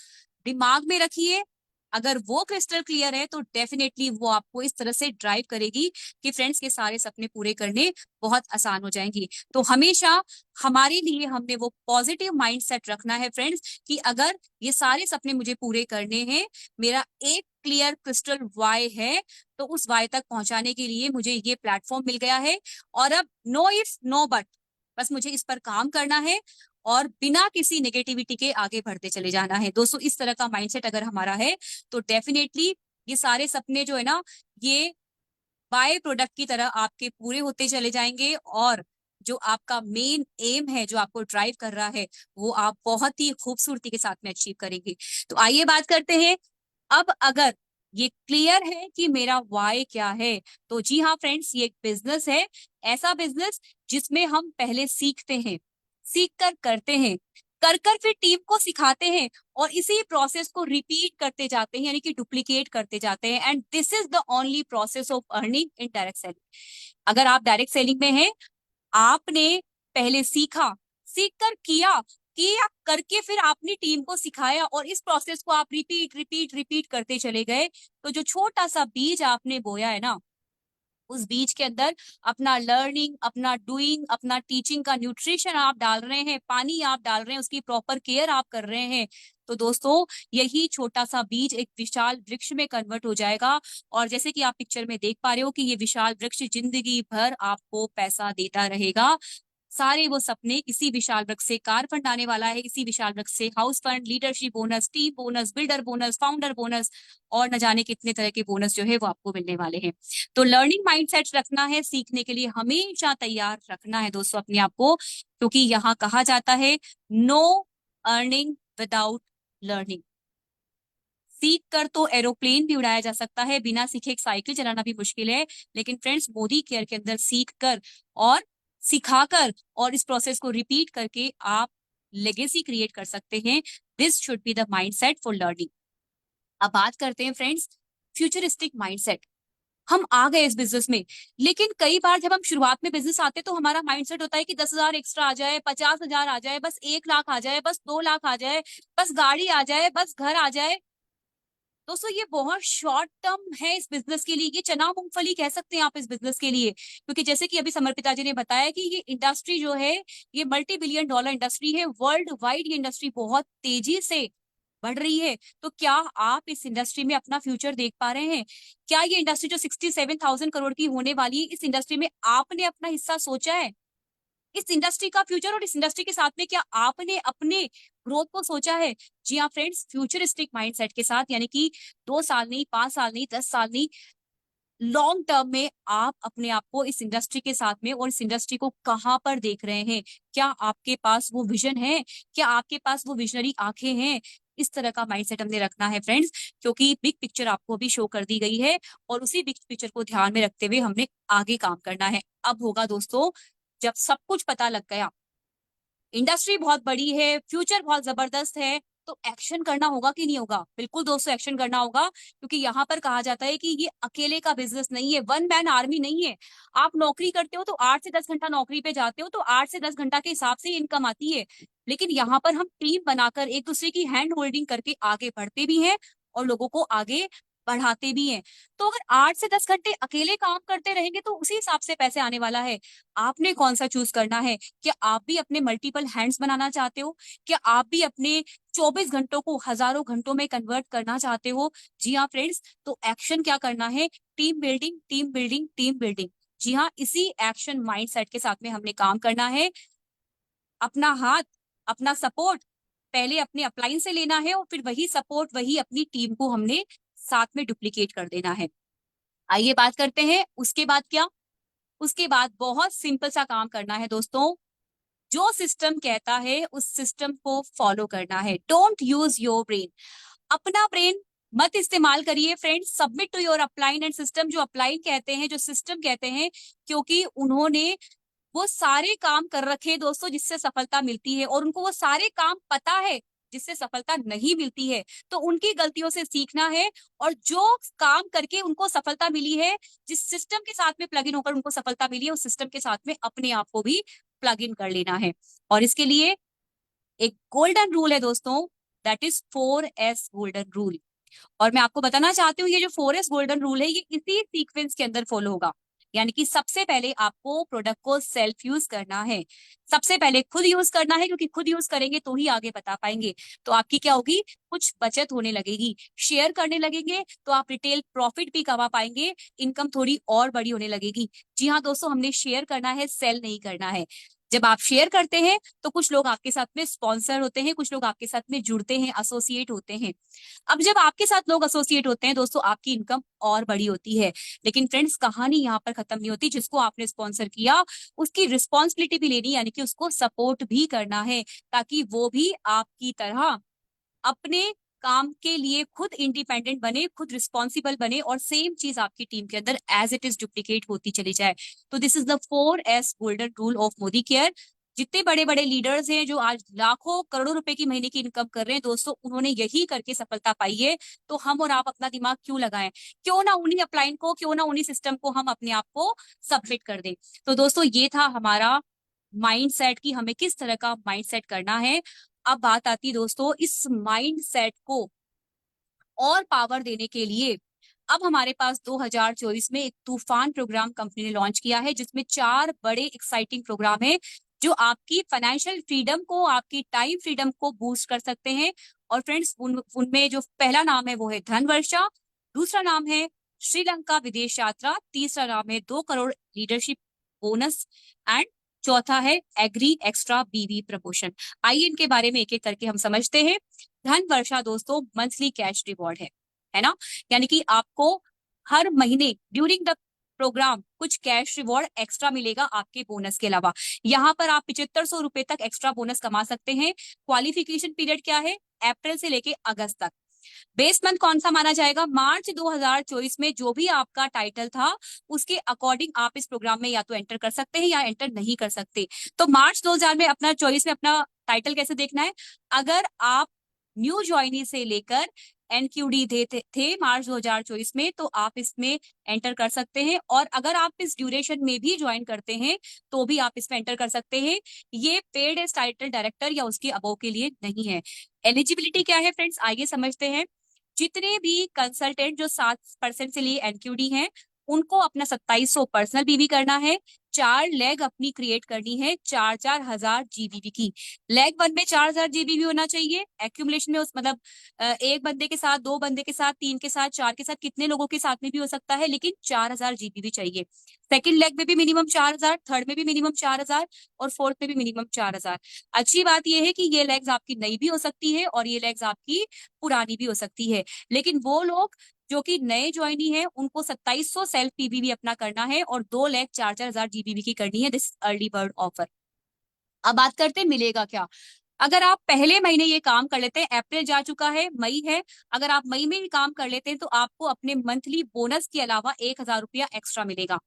दिमाग में रखिए। अगर वो क्रिस्टल क्लियर है तो डेफिनेटली वो आपको इस तरह से ड्राइव करेगी कि फ्रेंड्स के सारे सपने पूरे करने बहुत आसान हो जाएंगे। तो हमेशा हमारे लिए हमने वो पॉजिटिव माइंडसेट रखना है फ्रेंड्स, कि अगर ये सारे सपने मुझे पूरे करने हैं, मेरा एक क्लियर क्रिस्टल वाई है, तो उस वाई तक पहुंचाने के लिए मुझे ये प्लेटफॉर्म मिल गया है, और अब नो इफ नो बट, बस मुझे इस पर काम करना है और बिना किसी नेगेटिविटी के आगे बढ़ते चले जाना है। दोस्तों, इस तरह का माइंडसेट अगर हमारा है तो डेफिनेटली ये सारे सपने जो है ना, ये बाय प्रोडक्ट की तरह आपके पूरे होते चले जाएंगे, और जो आपका मेन एम है, जो आपको ड्राइव कर रहा है, वो आप बहुत ही खूबसूरती के साथ में अचीव करेंगे। तो आइए बात करते हैं, अब अगर ये क्लियर है कि मेरा वाई क्या है, तो जी हाँ फ्रेंड्स, ये एक बिजनेस है, ऐसा बिजनेस जिसमें हम पहले सीखते हैं, सीख कर करते हैं, कर कर फिर टीम को सिखाते हैं, और इसी प्रोसेस को रिपीट करते जाते हैं, यानी कि डुप्लीकेट करते जाते हैं। And this is the only process of earning in direct selling. अगर आप डायरेक्ट सेलिंग में हैं, आपने पहले सीखा, सीख कर किया करके फिर आपने टीम को सिखाया, और इस प्रोसेस को आप रिपीट रिपीट रिपीट करते चले गए, तो जो छोटा सा बीज आपने बोया है ना, उस बीज के अंदर अपना लर्निंग, अपना डूइंग, अपना टीचिंग का न्यूट्रिशन आप डाल रहे हैं, पानी आप डाल रहे हैं, उसकी प्रॉपर केयर आप कर रहे हैं, तो दोस्तों यही छोटा सा बीज एक विशाल वृक्ष में कन्वर्ट हो जाएगा। और जैसे कि आप पिक्चर में देख पा रहे हो कि ये विशाल वृक्ष जिंदगी भर आपको पैसा देता रहेगा। सारे वो सपने इसी विशाल वृक्ष से कार फंड आने वाला है, इसी विशाल वृक्ष से house fund, leadership bonus, team bonus, builder bonus, founder bonus, और न जाने कितने तरह के बोनस जो है वो आपको मिलने वाले हैं। तो लर्निंग माइंडसेट रखना है, सीखने के लिए हमेशा तैयार रखना है दोस्तों अपने आप को, क्योंकि यहाँ कहा जाता है नो अर्निंग विदाउट लर्निंग। सीख कर तो एरोप्लेन भी उड़ाया जा सकता है, बिना सीखे एक साइकिल चलाना भी मुश्किल है, लेकिन फ्रेंड्स मोदी केयर के अंदर सीख कर और सिखाकर और इस प्रोसेस को रिपीट करके आप लेगेसी क्रिएट कर सकते हैं। This should be the mindset for learning. अब बात करते हैं फ्रेंड्स फ्यूचरिस्टिक माइंडसेट। हम आ गए इस बिजनेस में, लेकिन कई बार जब हम शुरुआत में बिजनेस आते हैं तो हमारा माइंडसेट होता है कि 10,000 एक्स्ट्रा आ जाए, 50,000 आ जाए, बस 1 लाख आ जाए, बस 2 लाख आ जाए, बस गाड़ी आ जाए, बस घर आ जाए। दोस्तों, ये बहुत शॉर्ट टर्म है इस बिजनेस के लिए, ये चना मूंगफली कह सकते हैं आप इस बिजनेस के लिए, क्योंकि जैसे कि अभी समर्पिता जी ने बताया कि ये इंडस्ट्री जो है, ये मल्टी बिलियन डॉलर इंडस्ट्री है, वर्ल्ड वाइड ये इंडस्ट्री बहुत तेजी से बढ़ रही है। तो क्या आप इस इंडस्ट्री में अपना फ्यूचर देख पा रहे हैं? क्या ये इंडस्ट्री जो 67,000 करोड़ की होने वाली है, इस इंडस्ट्री में आपने अपना हिस्सा सोचा है? इस इंडस्ट्री का फ्यूचर और इस इंडस्ट्री के साथ में क्या आपने अपने ग्रोथ को सोचा है? जी हाँ फ्रेंड्स, फ्यूचरिस्टिक माइंडसेट के साथ, यानी कि 2 साल नहीं, 5 साल नहीं, 10 साल नहीं, लॉन्ग टर्म में आप अपने आप को इस इंडस्ट्री के साथ में और इस इंडस्ट्री को कहाँ पर देख रहे हैं? क्या आपके पास वो विजन है? क्या आपके पास वो विजनरी आंखें हैं? इस तरह का माइंडसेट हमने रखना है फ्रेंड्स, क्योंकि बिग पिक्चर आपको भी शो कर दी गई है, और उसी बिग पिक्चर को ध्यान में रखते हुए हमने आगे काम करना है। अब होगा दोस्तों, जब सब कुछ पता लग गया, इंडस्ट्री बहुत बड़ी है, फ्यूचर बहुत जबरदस्त है, तो एक्शन करना होगा कि नहीं होगा? बिल्कुल दोस्तों, एक्शन करना होगा, क्योंकि यहाँ पर कहा जाता है कि ये अकेले का बिजनेस नहीं है, वन मैन आर्मी नहीं है। आप नौकरी करते हो तो 8 से 10 घंटा नौकरी पे जाते हो, तो 8 से 10 घंटा के हिसाब से इनकम आती है, लेकिन यहाँ पर हम टीम बनाकर एक दूसरे की हैंड होल्डिंग करके आगे बढ़ते भी हैं और लोगों को आगे बढ़ाते भी हैं। तो अगर 8 से 10 घंटे अकेले काम करते रहेंगे तो उसी हिसाब से पैसे आने वाला है। आपने कौन सा चूज करना है? क्या आप भी अपने मल्टीपल हैंड्स बनाना चाहते हो? क्या आप भी अपने 24 घंटों को हजारों घंटों में कन्वर्ट करना चाहते हो? जी हाँ फ्रेंड्स, तो एक्शन क्या करना है? Team building, team building, team building. जी हाँ, इसी एक्शन माइंडसेट के साथ में हमने काम करना है। अपना हाथ, अपना सपोर्ट पहले अपने अपलाइन से लेना है, और फिर वही सपोर्ट, वही अपनी टीम को हमने साथ में डुप्लीकेट कर देना है। आइए बात करते हैं उसके बाद क्या। उसके बाद बहुत सिंपल सा काम करना है दोस्तों, जो सिस्टम कहता है उस सिस्टम को फॉलो करना है। डोंट यूज योर ब्रेन, अपना ब्रेन मत इस्तेमाल करिए friends. Submit to your upline and system, जो अपलाइन कहते हैं, जो सिस्टम कहते हैं, क्योंकि उन्होंने वो सारे काम कर रखे हैं दोस्तों जिससे सफलता मिलती है, और उनको वो सारे काम पता है जिससे सफलता नहीं मिलती है। तो उनकी गलतियों से सीखना है, और जो काम करके उनको सफलता मिली है, जिस सिस्टम के साथ में प्लग इन होकर उनको सफलता मिली है, उस सिस्टम के साथ में अपने आप को भी प्लग इन कर लेना है। और इसके लिए एक गोल्डन रूल है दोस्तों, that is 4S golden rule. और मैं आपको बताना चाहती हूँ, ये जो 4S गोल्डन रूल है, ये इसी सीक्वेंस के अंदर फॉलो होगा। यानी कि सबसे पहले आपको प्रोडक्ट को सेल्फ यूज करना है, सबसे पहले खुद यूज करना है, क्योंकि खुद यूज करेंगे तो ही आगे बता पाएंगे। तो आपकी क्या होगी, कुछ बचत होने लगेगी, शेयर करने लगेंगे तो आप रिटेल प्रॉफिट भी कमा पाएंगे, इनकम थोड़ी और बड़ी होने लगेगी। जी हाँ दोस्तों, हमने शेयर करना है, सेल नहीं करना है। जब आप शेयर करते हैं तो कुछ लोग आपके साथ में स्पॉन्सर होते हैं, कुछ लोग आपके साथ में जुड़ते हैं, एसोसिएट होते हैं। अब जब आपके साथ लोग एसोसिएट होते हैं दोस्तों, आपकी इनकम और बड़ी होती है। लेकिन फ्रेंड्स, कहानी यहाँ पर खत्म नहीं होती। जिसको आपने स्पॉन्सर किया उसकी रिस्पॉन्सिबिलिटी भी लेनी, यानी कि उसको सपोर्ट भी करना है, ताकि वो भी आपकी तरह अपने काम के लिए खुद इंडिपेंडेंट बने, खुद रिस्पॉन्सिबल बने, और सेम चीज आपकी टीम के अंदर एज इट इज डुप्लीकेट होती चली जाए। तो this is the 4S golden rule of Modi care. जितने बड़े बड़े लीडर्स हैं जो आज लाखों करोड़ों रुपए की महीने की इनकम कर रहे हैं दोस्तों, उन्होंने यही करके सफलता पाई है। तो हम और आप अपना दिमाग क्यों लगाएं, क्यों ना उन्हीं अपलाइन को, क्यों ना उन्हीं सिस्टम को हम अपने आप को सबमिट कर दें। तो दोस्तों, ये था हमारा माइंड सेट की हमें किस तरह का माइंड सेट करना है। अब बात आती है दोस्तों, इस माइंड सेट को और पावर देने के लिए अब हमारे पास 2024 में एक तूफान प्रोग्राम कंपनी ने लॉन्च किया है, जिसमें 4 बड़े एक्साइटिंग प्रोग्राम है जो आपकी फाइनेंशियल फ्रीडम को, आपकी टाइम फ्रीडम को बूस्ट कर सकते हैं। और फ्रेंड्स, उनमें जो पहला नाम है वो है धन वर्षा, दूसरा नाम है श्रीलंका विदेश यात्रा, तीसरा नाम है 2 करोड़ लीडरशिप बोनस, एंड चौथा है एग्री एक्स्ट्रा बीवी प्रमोशन। आइए इनके बारे में एक एक करके हम समझते हैं। धन वर्षा दोस्तों मंथली कैश रिवॉर्ड है ना, यानी कि आपको हर महीने ड्यूरिंग द प्रोग्राम कुछ कैश रिवॉर्ड एक्स्ट्रा मिलेगा आपके बोनस के अलावा। यहाँ पर आप 7500 रुपए तक एक्स्ट्रा बोनस कमा सकते हैं। क्वालिफिकेशन पीरियड क्या है, अप्रैल से लेके अगस्त तक। बेस मंथ कौन सा माना जाएगा, मार्च 2024 में जो भी आपका टाइटल था उसके अकॉर्डिंग आप इस प्रोग्राम में या तो एंटर कर सकते हैं या एंटर नहीं कर सकते। तो मार्च 2024 में अपना टाइटल कैसे देखना है, अगर आप न्यू ज्वाइनी से लेकर एनक्यूडी थे मार्च 2024 में, तो आप इसमें एंटर कर सकते हैं। और अगर आप इस ड्यूरेशन में भी ज्वाइन करते हैं तो भी आप इसमें एंटर कर सकते हैं। ये पेड एज टाइटल डायरेक्टर या उसके अबव के लिए नहीं है। एलिजिबिलिटी क्या है फ्रेंड्स, आइए समझते हैं। जितने भी कंसल्टेंट जो 7% से लिए एनक्यूडी हैं, उनको अपना 2700 पर्सनल बीवी करना है। 4 लेग अपनी क्रिएट करनी है 4-4 हजार जीबीबी की। लेग 1 में 4000 जीबीबी होना चाहिए। एक्यूमुलेशन में उस मतलब एक बंदे के साथ, 2 बंदे के साथ, 3 के साथ, 4 के साथ, कितने लोगों के साथ में भी हो सकता है, लेकिन 4000 जीबीबी चाहिए। सेकंड लेग में भी मिनिमम 4000, थर्ड में भी मिनिमम 4000, और फोर्थ में भी मिनिमम 4000। अच्छी बात यह है कि ये लेग्स आपकी नई भी हो सकती है और ये लेग्स आपकी पुरानी भी हो सकती है। लेकिन वो लोग जो कि नए ज्वाइनी है, उनको 2700 सेल्फ पीबीबी अपना करना है और 2 लाख 4-4 हजार जीबीबी की करनी है। This early bird offer. अब बात करते हैं मिलेगा क्या। अगर आप पहले महीने ये काम कर लेते हैं, अप्रैल जा चुका है, मई है, अगर आप मई में ही काम कर लेते हैं तो आपको अपने मंथली बोनस के अलावा 1000 रुपया एक्स्ट्रा मिलेगा।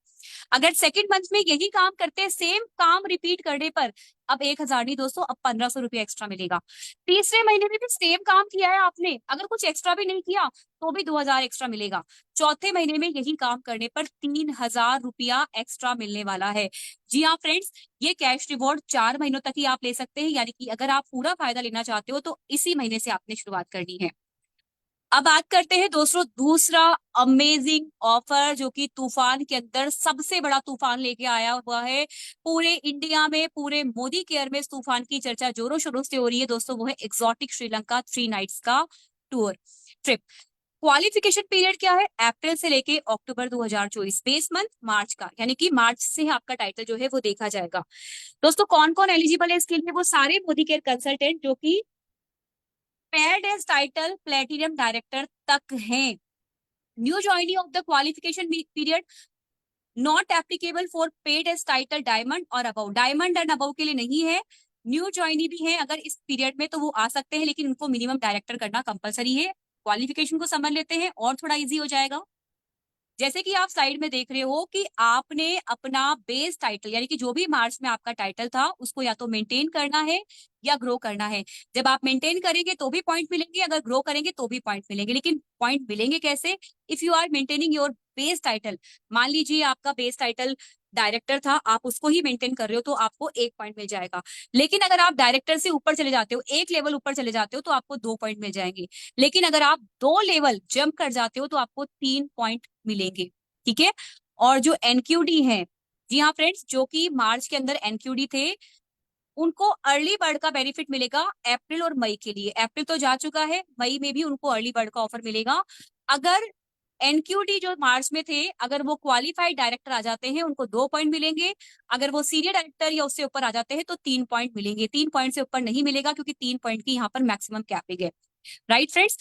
अगर सेकंड मंथ में यही काम करते हैं, सेम काम रिपीट करने पर, अब 1000 नहीं दोस्तों, अब 1500 रुपया एक्स्ट्रा मिलेगा। तीसरे महीने में भी सेम काम किया है आपने, अगर कुछ एक्स्ट्रा भी नहीं किया तो भी 2000 एक्स्ट्रा मिलेगा। चौथे महीने में यही काम करने पर 3000 रुपया एक्स्ट्रा मिलने वाला है। जी हाँ फ्रेंड्स, ये कैश रिवॉर्ड 4 महीनों तक ही आप ले सकते हैं, यानी कि अगर आप पूरा फायदा लेना चाहते हो तो इसी महीने से आपने शुरुआत करनी है। अब बात करते हैं दोस्तों दूसरा अमेजिंग ऑफर, जो कि तूफान के अंदर सबसे बड़ा तूफान लेके आया हुआ है। पूरे इंडिया में, पूरे मोदी केयर में इस तूफान की चर्चा जोरों शोरों से हो रही है दोस्तों। वो है एक्सोटिक श्रीलंका 3 नाइट्स का टूर ट्रिप। क्वालिफिकेशन पीरियड क्या है, अप्रैल से लेके अक्टूबर 2024। बेस मंथ मार्च का, यानी कि मार्च से आपका टाइटल जो है वो देखा जाएगा। दोस्तों कौन कौन एलिजिबल है इसके लिए, वो सारे मोदी केयर कंसल्टेंट जो कि paid as title platinum director तक हैं। New joining of the qualification period not applicable for paid as title diamond और अबव, डायमंड एंड अबव के लिए नहीं है। न्यू ज्वाइनी भी है अगर इस पीरियड में तो वो आ सकते हैं, लेकिन उनको मिनिमम डायरेक्टर करना कंपलसरी है। क्वालिफिकेशन को समझ लेते हैं और थोड़ा इजी हो जाएगा। जैसे कि आप साइड में देख रहे हो कि आपने अपना बेस टाइटल यानी कि जो भी मार्च में आपका टाइटल था उसको या तो मेंटेन करना है या ग्रो करना है। जब आप मेंटेन करेंगे तो भी पॉइंट मिलेंगे, अगर ग्रो करेंगे तो भी पॉइंट मिलेंगे। लेकिन पॉइंट मिलेंगे कैसे? If you are maintaining your base title, मान लीजिए आपका बेस टाइटल डायरेक्टर था, आप उसको ही मेंटेन कर रहे हो तो आपको 1 पॉइंट मिल जाएगा। लेकिन अगर आप डायरेक्टर से ऊपर चले जाते हो, एक लेवल ऊपर चले जाते हो तो आपको 2 पॉइंट मिल जाएंगे। लेकिन अगर आप 2 लेवल जंप कर जाते हो तो आपको 3 पॉइंट मिलेंगे। ठीक है। और जो एनक्यूडी है, जी हाँ फ्रेंड्स, जो कि मार्च के अंदर एनक्यूडी थे, उनको अर्ली बर्ड का बेनिफिट मिलेगा अप्रैल और मई के लिए। अप्रैल तो जा चुका है, मई में भी उनको अर्ली बर्ड का ऑफर मिलेगा। अगर एनक्यूडी जो मार्च में थे, अगर वो क्वालिफाइड डायरेक्टर आ जाते हैं उनको 2 पॉइंट मिलेंगे। अगर वो सीनियर डायरेक्टर या उससे ऊपर आ जाते हैं तो 3 पॉइंट मिलेंगे। 3 पॉइंट से ऊपर नहीं मिलेगा क्योंकि 3 पॉइंट की यहाँ पर मैक्सिमम कैपिंग है। राइट फ्रेंड्स,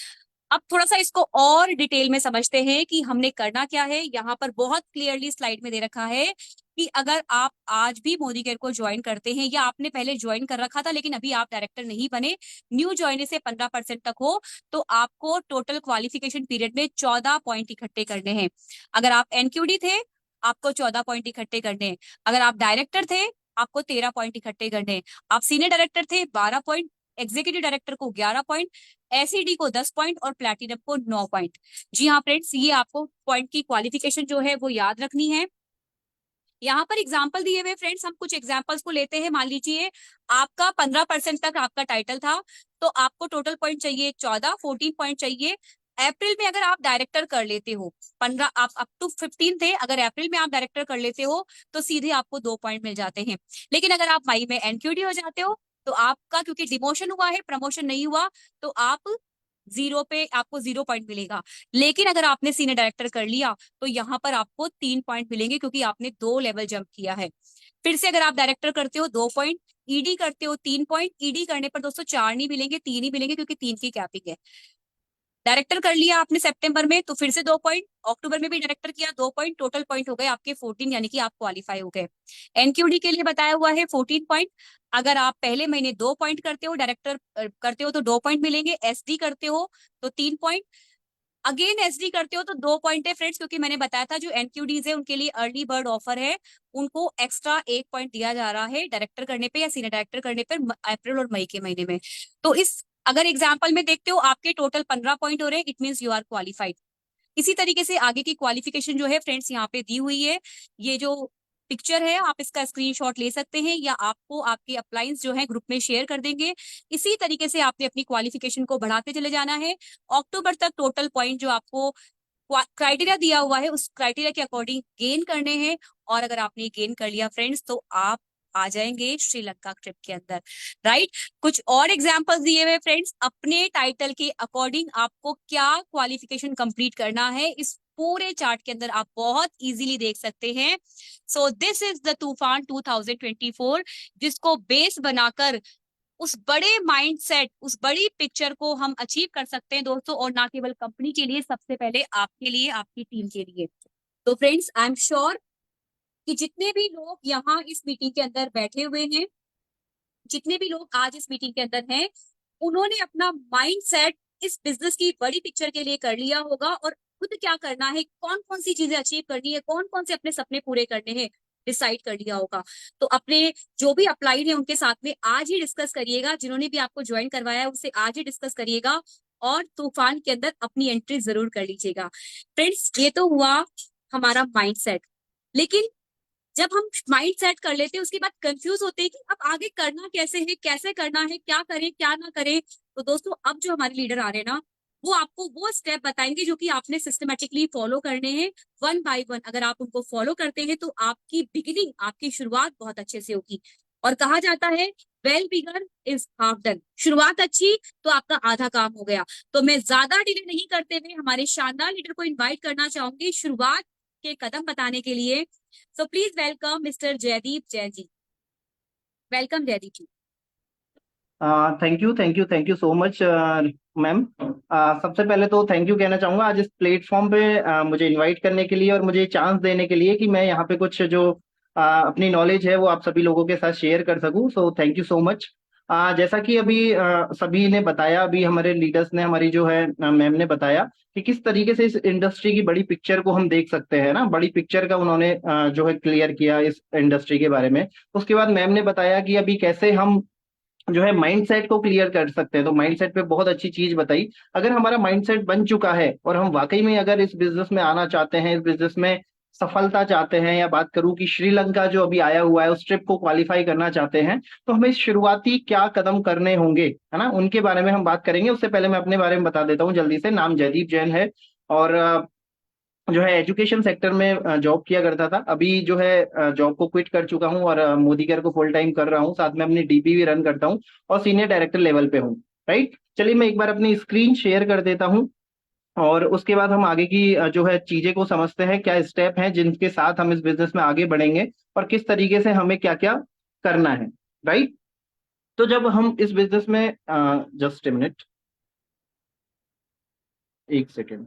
अब थोड़ा सा इसको और डिटेल में समझते हैं कि हमने करना क्या है। यहाँ पर बहुत क्लियरली स्लाइड में दे रखा है कि अगर आप आज भी मोदी केयर को ज्वाइन करते हैं या आपने पहले ज्वाइन कर रखा था लेकिन अभी आप डायरेक्टर नहीं बने, न्यू ज्वाइनी से 15% तक हो, तो आपको टोटल क्वालिफिकेशन पीरियड में 14 पॉइंट इकट्ठे करने हैं। अगर आप एनक्यूडी थे आपको 14 पॉइंट इकट्ठे करने हैं। अगर आप डायरेक्टर थे आपको 13 पॉइंट इकट्ठे करने हैं। आप सीनियर डायरेक्टर थे 12 पॉइंट, एग्जीक्यूटिव डायरेक्टर को 11 पॉइंट, एसईडी को 10 पॉइंट और प्लैटिनम को 9 पॉइंट। जी हाँ फ्रेंड्स, ये आपको पॉइंट की क्वालिफिकेशन जो है वो याद रखनी है। यहाँ पर एग्जाम्पल दिए हुए फ्रेंड्स, हम कुछ एग्जाम्पल्स को लेते हैं। मान लीजिए आपका 15% तक आपका टाइटल था तो आपको टोटल पॉइंट चाहिए 14, 14 पॉइंट चाहिए। अप्रैल में अगर आप डायरेक्टर कर लेते हो, 15 आप अप टू 15 थे, अगर अप्रैल में आप डायरेक्टर कर लेते हो तो सीधे आपको 2 पॉइंट मिल जाते हैं। लेकिन अगर आप मई में एनक्यूडी हो जाते हो तो आपका क्योंकि डिमोशन हुआ है, प्रमोशन नहीं हुआ, तो आप जीरो पे आपको 0 पॉइंट मिलेगा। लेकिन अगर आपने सीनियर डायरेक्टर कर लिया तो यहाँ पर आपको 3 पॉइंट मिलेंगे क्योंकि आपने 2 लेवल जंप किया है। फिर से अगर आप डायरेक्टर करते हो 2 पॉइंट, ईडी करते हो 3 पॉइंट, ईडी करने पर दोस्तों 4 नहीं मिलेंगे, 3 ही मिलेंगे क्योंकि 3 की कैपिंग है। डायरेक्टर कर लिया आपने सितंबर में तो फिर से 2 पॉइंट, अक्टूबर में भी डायरेक्टर किया 2 पॉइंट, टोटल पॉइंट हो गए आपके 14, यानी कि आप क्वालिफाई हो गए। एनक्यूडी के लिए बताया हुआ है 14 पॉइंट। अगर आप पहले महीने 2 पॉइंट करते हो, डायरेक्टर करते हो तो 2 पॉइंट मिलेंगे, एसडी करते हो तो 3 पॉइंट, अगेन एसडी करते हो तो 2 पॉइंट है फ्रेंड्स, क्योंकि मैंने बताया था जो एनक्यूडीज है उनके लिए अर्ली बर्ड ऑफर है, उनको एक्स्ट्रा 1 पॉइंट दिया जा रहा है डायरेक्टर करने पे या सीनियर डायरेक्टर करने पर अप्रैल और मई के महीने में। तो इस अगर एग्जाम्पल में देखते हो आपके टोटल 15 पॉइंट हो रहे हैं, it means you are qualified. इसी तरीके से आगे की क्वालिफिकेशन जो है फ्रेंड्स यहाँ पे दी हुई है। ये जो पिक्चर है आप इसका स्क्रीनशॉट ले सकते हैं या आपको आपके अप्लायंस जो है ग्रुप में शेयर कर देंगे। इसी तरीके से आपने अपनी क्वालिफिकेशन को बढ़ाते चले जाना है। अक्टूबर तक टोटल पॉइंट जो आपको क्राइटेरिया दिया हुआ है उस क्राइटेरिया के अकॉर्डिंग गेन करने हैं। और अगर आपने गेन कर लिया फ्रेंड्स तो आप आ जाएंगे श्रीलंका ट्रिप के अंदर। राइट, कुछ और एग्जांपल्स दिए हुए फ्रेंड्स, अपने टाइटल के अकॉर्डिंग आपको क्या क्वालिफिकेशन कंप्लीट करना है इस पूरे चार्ट के अंदर आप बहुत इजीली देख सकते हैं। सो दिस इज द तूफान 2024, जिसको बेस बनाकर उस बड़े माइंडसेट, उस बड़ी पिक्चर को हम अचीव कर सकते हैं दोस्तों, और ना केवल कंपनी के लिए, सबसे पहले आपके लिए, आपकी टीम के लिए। तो फ्रेंड्स आई एम श्योर कि जितने भी लोग यहाँ इस मीटिंग के अंदर बैठे हुए हैं, जितने भी लोग आज इस मीटिंग के अंदर हैं, उन्होंने अपना माइंडसेट इस बिजनेस की बड़ी पिक्चर के लिए कर लिया होगा और खुद क्या करना है, कौन कौन सी चीजें अचीव करनी है, कौन कौन से अपने सपने पूरे करने हैं, डिसाइड कर लिया होगा। तो अपने जो भी अप्लाइड है उनके साथ में आज ही डिस्कस करिएगा, जिन्होंने भी आपको ज्वाइन करवाया है उससे आज ही डिस्कस करिएगा और तूफान के अंदर अपनी एंट्री जरूर कर लीजिएगा। फ्रेंड्स, ये तो हुआ हमारा माइंडसेट, लेकिन जब हम माइंड सेट कर लेते हैं उसके बाद कंफ्यूज होते हैं कि अब आगे करना कैसे है, कैसे करना है, क्या करें क्या ना करें। तो दोस्तों अब जो हमारे लीडर आ रहे हैं ना, वो आपको वो स्टेप बताएंगे जो कि आपने सिस्टमेटिकली फॉलो करने हैं 1 बाय 1। अगर आप उनको फॉलो करते हैं तो आपकी बिगिनिंग, आपकी शुरुआत बहुत अच्छे से होगी। और कहा जाता है well begun is half done, शुरुआत अच्छी तो आपका आधा काम हो गया। तो मैं ज्यादा डिले नहीं करते हुए हमारे शानदार लीडर को इन्वाइट करना चाहूंगी शुरुआत के कदम बताने के लिए। So please welcome Mr. Jaideep Jain ji. Welcome Jaideep ji. Thank you so much ma'am. सबसे पहले तो थैंक यू कहना चाहूंगा आज इस प्लेटफॉर्म पे मुझे इनवाइट करने के लिए और मुझे चांस देने के लिए कि मैं यहाँ पे कुछ जो अपनी नॉलेज है वो आप सभी लोगों के साथ शेयर कर सकूं। सो थैंक यू सो मच। जैसा कि अभी सभी ने बताया, अभी हमारे लीडर्स ने, हमारी जो है मैम ने बताया कि किस तरीके से इस इंडस्ट्री की बड़ी पिक्चर को हम देख सकते हैं ना, बड़ी पिक्चर का उन्होंने जो है क्लियर किया इस इंडस्ट्री के बारे में। उसके बाद मैम ने बताया कि अभी कैसे हम जो है माइंडसेट को क्लियर कर सकते हैं, तो माइंडसेट पे बहुत अच्छी चीज बताई। अगर हमारा माइंडसेट बन चुका है और हम वाकई में अगर इस बिजनेस में आना चाहते हैं, इस बिजनेस में सफलता चाहते हैं, या बात करूं कि श्रीलंका जो अभी आया हुआ है उस ट्रिप को क्वालिफाई करना चाहते हैं, तो हमें शुरुआती क्या कदम करने होंगे, है ना, उनके बारे में हम बात करेंगे। उससे पहले मैं अपने बारे में बता देता हूँ जल्दी से। नाम जयदीप जैन है और जो है एजुकेशन सेक्टर में जॉब किया करता था। अभी जो है जॉब को क्विट कर चुका हूँ और मोदी केयर को फुल टाइम कर रहा हूँ, साथ में अपनी डीपी भी रन करता हूँ और सीनियर डायरेक्टर लेवल पे हूँ। राइट, चलिए मैं एक बार अपनी स्क्रीन शेयर कर देता हूँ और उसके बाद हम आगे की जो है चीजें को समझते हैं, क्या स्टेप हैं जिनके साथ हम इस बिजनेस में आगे बढ़ेंगे और किस तरीके से हमें क्या क्या करना है। राइट, तो जब हम इस बिजनेस में जस्ट ए मिनट, एक सेकेंड।